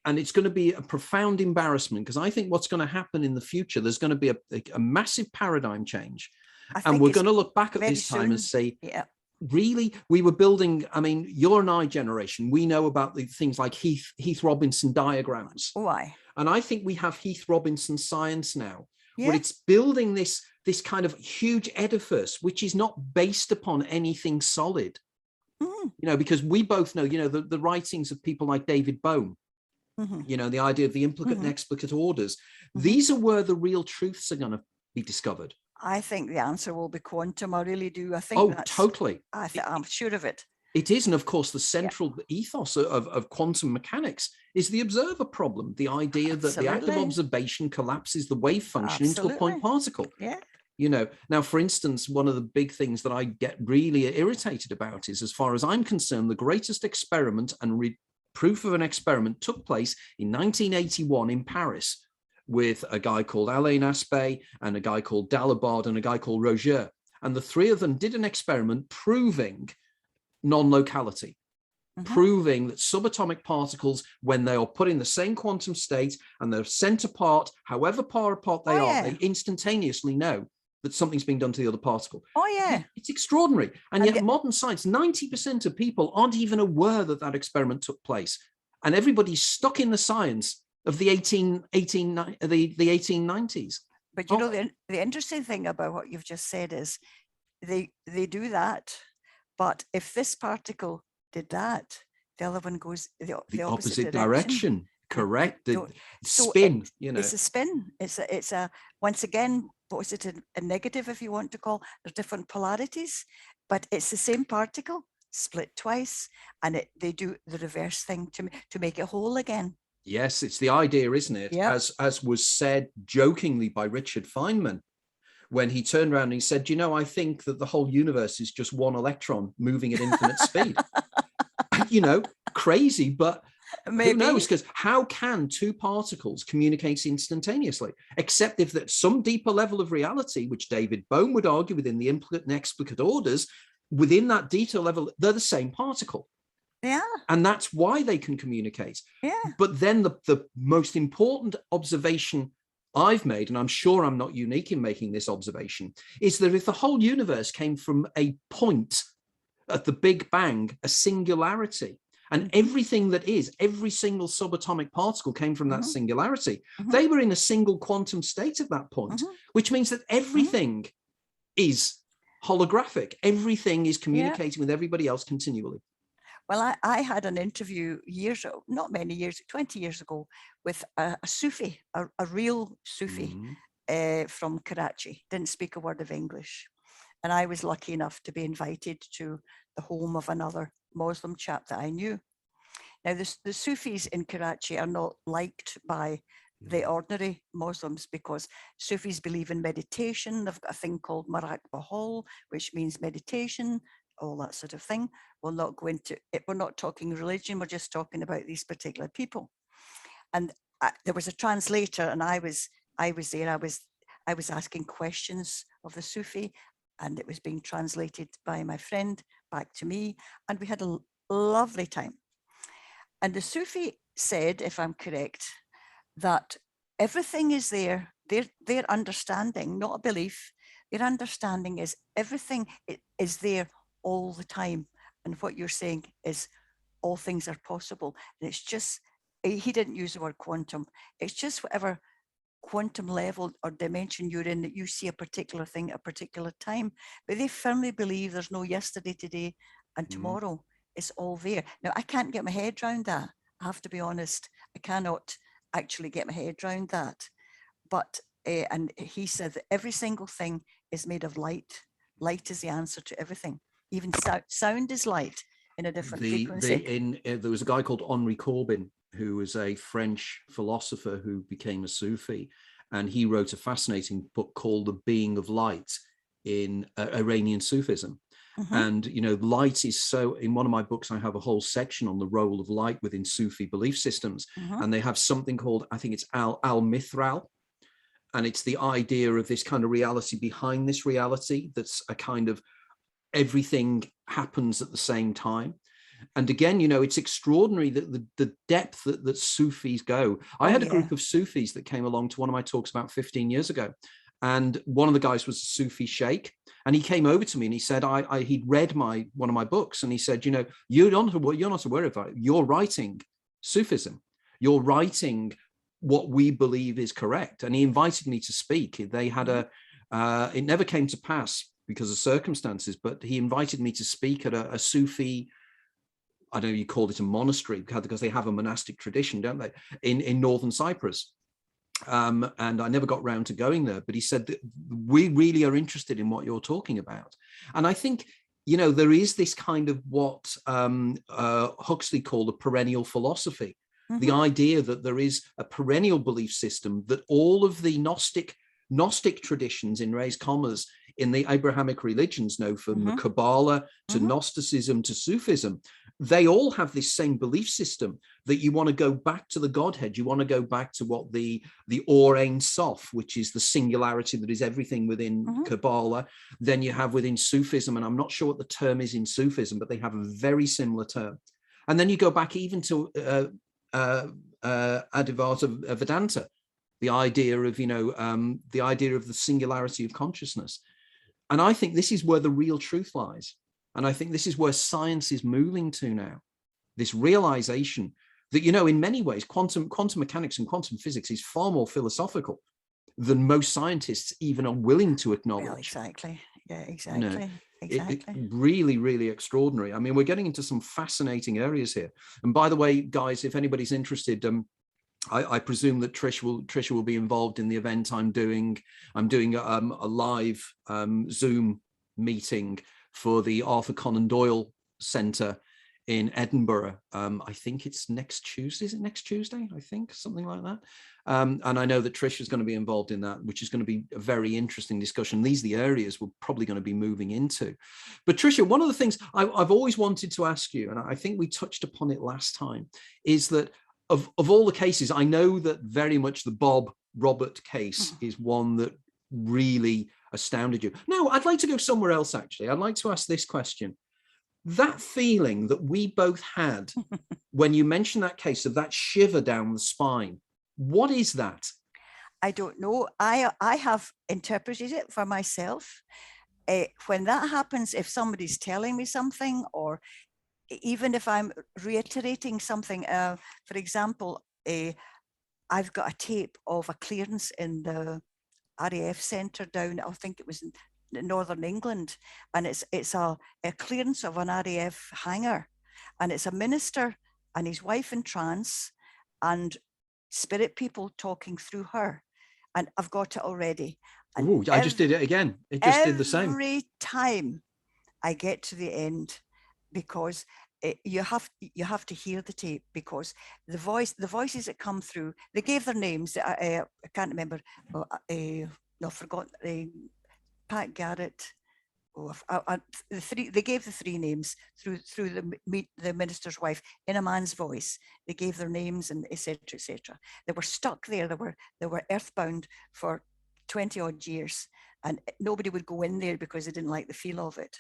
and it's going to be a profound embarrassment, because I think what's going to happen in the future, there's going to be a massive paradigm change. And we're going to look back at this time and say, yeah, really, we were building, I mean, your and I generation, we know about the things like Heath Robinson diagrams. why? And I think we have Heath Robinson science now, Yeah. where it's building this kind of huge edifice, which is not based upon anything solid. You know, because we both know, you know, the writings of people like David Bohm, you know, the idea of the implicate and explicate orders. These are where the real truths are going to be discovered. I think the answer will be quantum. I really do. I think that's, totally. I'm sure of it. It is. And of course, the central ethos of quantum mechanics is the observer problem, the idea that the act of observation collapses the wave function into a point particle. Yeah. You know, now, for instance, one of the big things that I get really irritated about is, as far as I'm concerned, the greatest experiment and proof of an experiment took place in 1981 in Paris with a guy called Alain Aspect and a guy called Dalibard and a guy called Roger. And the three of them did an experiment proving non-locality, proving that subatomic particles, when they are put in the same quantum state and they're sent apart, however far apart they are, they instantaneously know that something's being done to the other particle. Oh, yeah. It's extraordinary. And yet modern science, 90% of people aren't even aware that that experiment took place. And everybody's stuck in the science of the 1890s. But you know, the interesting thing about what you've just said is they do that. But if this particle did that, the other one goes the opposite direction. Correct. The spin, you know. It's a spin. It's a once again, positive and negative, if you want to call. There's different polarities, but it's the same particle split twice, and they do the reverse thing to make it whole again. Yes, it's the idea, isn't it? Yep. As was said jokingly by Richard Feynman, when he turned around and he said, you know, I think that the whole universe is just one electron moving at infinite speed. You know, crazy, but maybe. Who knows? Because how can two particles communicate instantaneously, except if there's some deeper level of reality, which David Bohm would argue within the implicate and explicate orders, within that detail level, they're the same particle. Yeah. And that's why they can communicate. Yeah. But then the most important observation I've made, and I'm sure I'm not unique in making this observation, is that if the whole universe came from a point at the Big Bang, a singularity, and everything that is, every single subatomic particle came from that singularity, they were in a single quantum state at that point, which means that everything is holographic. Everything is communicating with everybody else continually. Well, I had an interview not many years, 20 years ago, with a Sufi, a real Sufi from Karachi, didn't speak a word of English. And I was lucky enough to be invited to the home of another Muslim chap that I knew. Now, the Sufis in Karachi are not liked by the ordinary Muslims because Sufis believe in meditation. They've got a thing called Marak Bahul, which means meditation, all that sort of thing. We'll not go into it. We're not talking religion. We're just talking about these particular people. And there was a translator, and I was there. I was asking questions of the Sufi, and it was being translated by my friend back to me, and we had a lovely time. And the Sufi said, if I'm correct, that everything is there. Their understanding, not a belief. Their understanding is everything is there all the time. And what you're saying is all things are possible. And it's just, he didn't use the word quantum. It's just whatever quantum level or dimension you're in that you see a particular thing at a particular time. But they firmly believe there's no yesterday, today, and tomorrow. It's all there. Now, I can't get my head around that. I have to be honest. I cannot actually get my head around that. But, and he said that every single thing is made of light. Light is the answer to everything. Even sound is light in a different frequency. There was a guy called Henri Corbin who was a French philosopher who became a Sufi, and he wrote a fascinating book called The Being of Light in Iranian Sufism. And, you know, light is so, in one of my books, I have a whole section on the role of light within Sufi belief systems. And they have something called, I think it's al-mithral. And it's the idea of this kind of reality behind this reality. That's a kind of everything happens at the same time. And again, you know, it's extraordinary that the depth that Sufis go. I had a group of Sufis that came along to one of my talks about 15 years ago. And one of the guys was a Sufi sheikh, and he came over to me and he said, he'd read one of my books, and he said, you know, you're not aware of it. You're writing Sufism. You're writing what we believe is correct. And he invited me to speak. They had it never came to pass because of circumstances, but he invited me to speak at a Sufi, I don't know, you called it a monastery, because they have a monastic tradition, don't they, in northern Cyprus. And I never got round to going there, but he said that we really are interested in what you're talking about. And I think, you know, there is this kind of what Huxley called a perennial philosophy, the idea that there is a perennial belief system, that all of the Gnostic traditions, in raised commas, in the Abrahamic religions, from Kabbalah to Gnosticism to Sufism, they all have this same belief system, that you want to go back to the Godhead. You want to go back to what the Or Ein Sof, which is the singularity that is everything within Kabbalah. Then you have within Sufism, and I'm not sure what the term is in Sufism, but they have a very similar term. And then you go back even to Advaita Vedanta, the idea of, you know, the idea of the singularity of consciousness. And I think this is where the real truth lies. And I think this is where science is moving to now, this realization that, you know, in many ways, quantum mechanics and quantum physics is far more philosophical than most scientists even are willing to acknowledge. Well, exactly. Yeah, exactly. You know, exactly. It really, really extraordinary. I mean, we're getting into some fascinating areas here. And by the way, guys, if anybody's interested, I presume that Tricia will be involved in the event I'm doing a live Zoom meeting for the Arthur Conan Doyle Centre in Edinburgh. I think it's next Tuesday. Is it next Tuesday? I think something like that. And I know that Tricia is going to be involved in that, which is going to be a very interesting discussion. These are the areas we're probably going to be moving into. But Tricia, one of the things I've always wanted to ask you, and I think we touched upon it last time, is that of all the cases, I know that very much the Bob Robert case is one that really astounded you. Now, I'd like to go somewhere else, actually. I'd like to ask this question. That feeling that we both had when you mentioned that case, of that shiver down the spine, what is that? I don't know. I have interpreted it for myself. When that happens, if somebody's telling me something, or even if I'm reiterating something, for example, I've got a tape of a clearance in the RAF centre down, I think it was in Northern England, and it's a clearance of an RAF hangar, and it's a minister and his wife in trance and spirit people talking through her, and I've got it already. Oh, I just did it again. It just did the same. Every time I get to the end, because you have to hear the tape, because the voices that come through, they gave their names. I can't remember. No, forgotten. Pat Garrett. They gave the three names through the minister's wife in a man's voice. They gave their names and etc. etc. They were stuck there. They were earthbound for 20 odd years, and nobody would go in there because they didn't like the feel of it.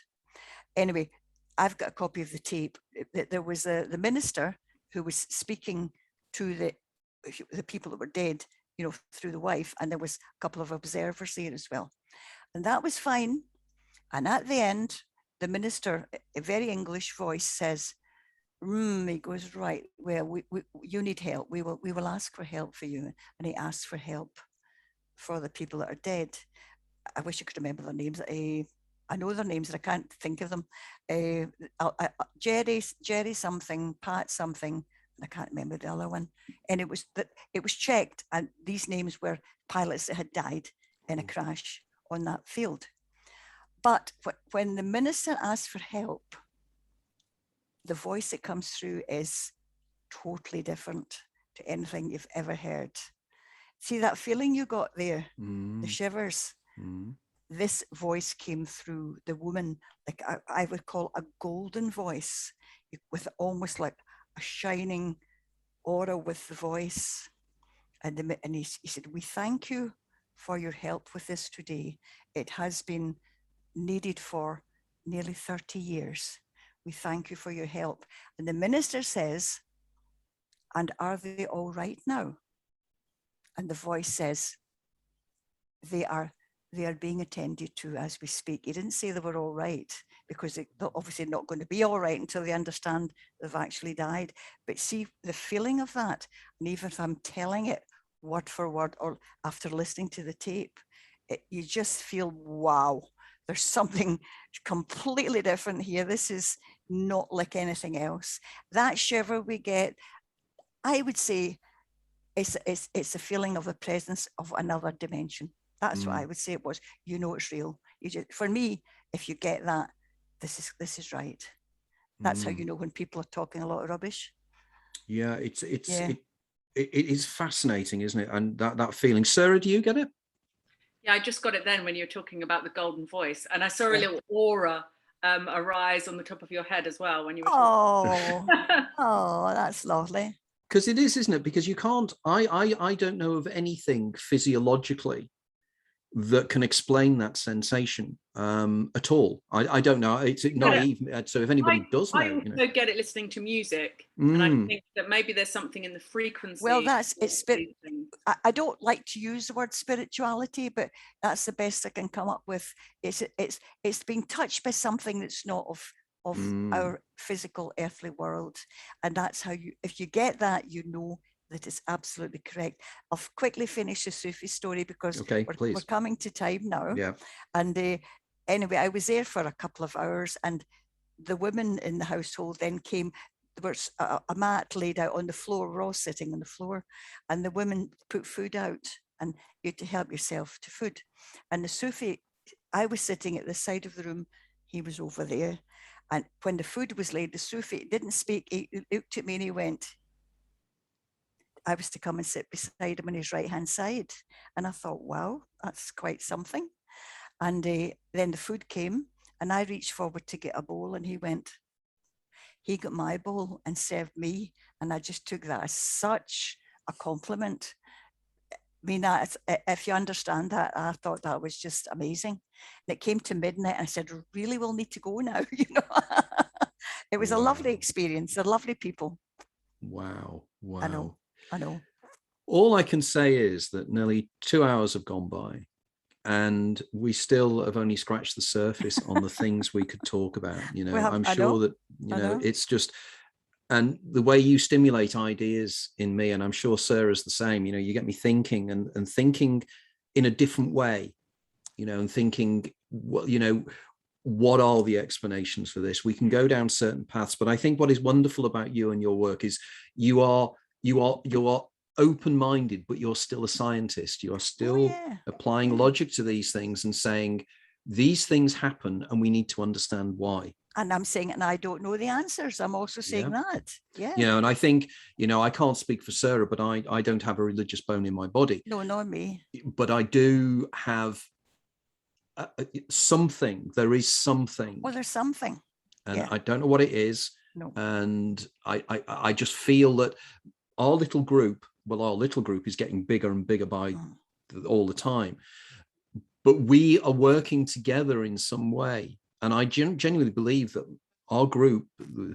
Anyway, I've got a copy of the tape. There was the minister who was speaking to the people that were dead, you know, through the wife, and there was a couple of observers there as well, and that was fine. And at the end, the minister, a very English voice, says, he goes, right, well, you need help. We will ask for help for you. And he asked for help for the people that are dead. I wish I could remember their names. I know their names, and I can't think of them. Jerry something, Pat something, and I can't remember the other one. And it was checked, and these names were pilots that had died in a crash on that field. But when the minister asks for help, the voice that comes through is, totally different to anything you've ever heard. See that feeling you got there, the shivers? This voice came through the woman, like I would call a golden voice, with almost like a shining aura with the voice. And he said, we thank you for your help with this today. It has been needed for nearly 30 years. We thank you for your help. And the minister says, and are they all right now? And the voice says, they are being attended to as we speak. He didn't say they were all right, because they're obviously not going to be all right until they understand they've actually died. But see the feeling of that, and even if I'm telling it word for word or after listening to the tape, you just feel, wow, there's something completely different here. This is not like anything else. That shiver we get, I would say, it's a feeling of the presence of another dimension. That's what I would say it was. You know it's real. For me, if you get that, this is right. That's how you know when people are talking a lot of rubbish. Yeah, it is fascinating, isn't it? And that feeling. Sarah, do you get it? Yeah, I just got it then when you were talking about the golden voice, and I saw a little aura arise on the top of your head as well when you were talking. Oh, that's lovely. Because it is, isn't it? Because you can't. I don't know of anything physiologically that can explain that sensation at all. I don't know. It's naive. So if anybody does know, I also get it listening to music, and I think that maybe there's something in the frequency. Well, I don't like to use the word spirituality, but that's the best I can come up with. It's being touched by something that's not of our physical earthly world, and that's how if you get that, you know that is absolutely correct. I'll quickly finish the Sufi story because we're coming to time now. Yeah. And anyway, I was there for a couple of hours, and the women in the household then came. There was a mat laid out on the floor. We're all sitting on the floor, and the women put food out, and you had to help yourself to food. And the Sufi, I was sitting at the side of the room. He was over there. And when the food was laid, the Sufi didn't speak. He looked at me and he went, I was to come and sit beside him on his right-hand side. And I thought, wow, that's quite something. And then the food came, and I reached forward to get a bowl, and he got my bowl and served me. And I just took that as such a compliment. I mean, if you understand that, I thought that was just amazing. And it came to midnight, and I said, really, we'll need to go now. It was a lovely experience. They're lovely people. Wow. I know. All I can say is that nearly 2 hours have gone by, and we still have only scratched the surface on the things we could talk about. I'm sure that, it's just, and the way you stimulate ideas in me, and I'm sure Sarah's the same, you get me thinking and thinking in a different way, and thinking, what are the explanations for this? We can go down certain paths, but I think what is wonderful about you and your work is you are open-minded, but you're still a scientist. You are still applying logic to these things and saying these things happen and we need to understand why. And I'm saying, and I don't know the answers. I'm also saying that. Yeah. And I think, I can't speak for Sarah, but I don't have a religious bone in my body. No, nor me. But I do have something. There is something. Well, there's something. And I don't know what it is. No. And I just feel that our little group is getting bigger and bigger by all the time. But we are working together in some way. And I genuinely believe that our group,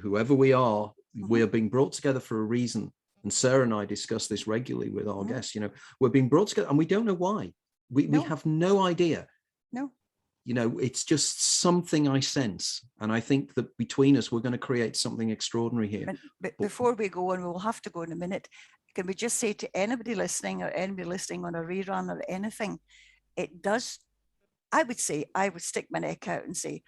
whoever we are, we are being brought together for a reason. And Sarah and I discuss this regularly with our guests. We're being brought together and we don't know why. We have no idea. No. It's just something I sense. And I think that between us, we're going to create something extraordinary here. But before we go, and we'll have to go in a minute, can we just say to anybody listening on a rerun or anything, it does, I would stick my neck out and say,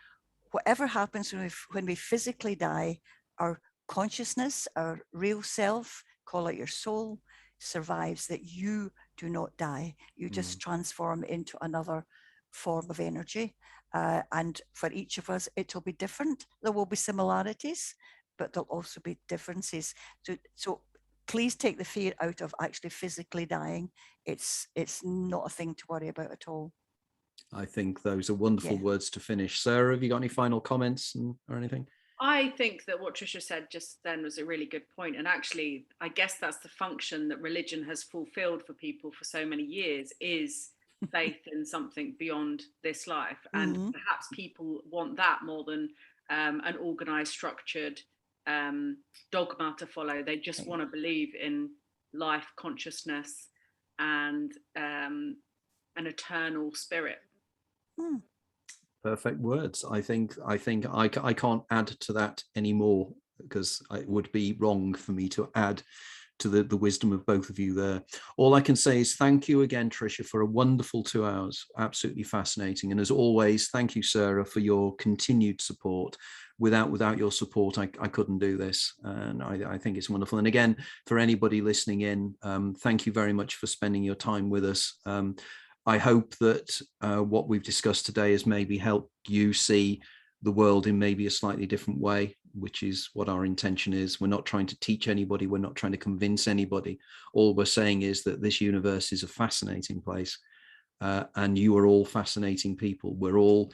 whatever happens when we physically die, our consciousness, our real self, call it your soul, survives, that you do not die. You just transform into another form of energy. And for each of us, it will be different. There will be similarities, but there'll also be differences. So please take the fear out of actually physically dying. It's not a thing to worry about at all. I think those are wonderful words to finish. Sarah, have you got any final comments or anything? I think that what Tricia said just then was a really good point. And actually, I guess that's the function that religion has fulfilled for people for so many years, is faith in something beyond this life. And perhaps people want that more than an organized, structured dogma to follow. They just want to believe in life, consciousness, and an eternal spirit. Perfect words. I think I can't add to that anymore, because it would be wrong for me to add to the wisdom of both of you there. All I can say is thank you again, Tricia, for a wonderful 2 hours. Absolutely fascinating. And as always, thank you, Sarah, for your continued support. Without your support, I couldn't do this. And I think it's wonderful. And again, for anybody listening in, thank you very much for spending your time with us. I hope that what we've discussed today has maybe helped you see the world in maybe a slightly different way, which is what our intention is. We're not trying to teach anybody. We're not trying to convince anybody. All we're saying is that this universe is a fascinating place, and you are all fascinating people. We're all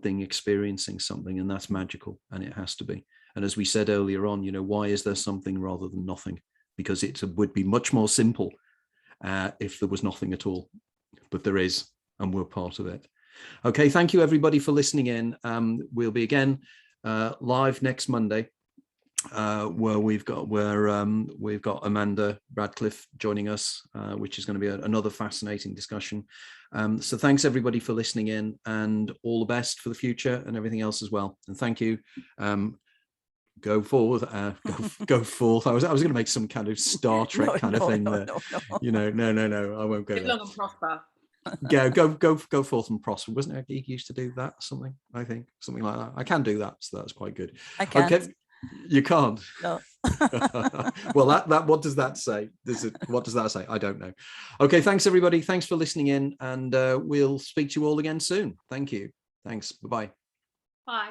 experiencing something, and that's magical, and it has to be. And as we said earlier on, why is there something rather than nothing? Because it would be much more simple if there was nothing at all. But there is, and we're part of it. Okay, thank you everybody for listening in. We'll be again live next Monday, where we've got Amanda Radcliffe joining us, which is going to be another fascinating discussion. So thanks everybody for listening in, and all the best for the future and everything else as well. And thank you. Go forth, go forth. I was going to make some kind of Star Trek thing there. No, I won't go Live there. long and prosper. Go forth and prosper. Wasn't it he used to do that? Something like that. I can do that, so that's quite good. I can't. Okay, you can't. No. Well, that what does that say? What does that say? I don't know. Okay, thanks everybody. Thanks for listening in, and we'll speak to you all again soon. Thank you. Thanks. Bye-bye. Bye.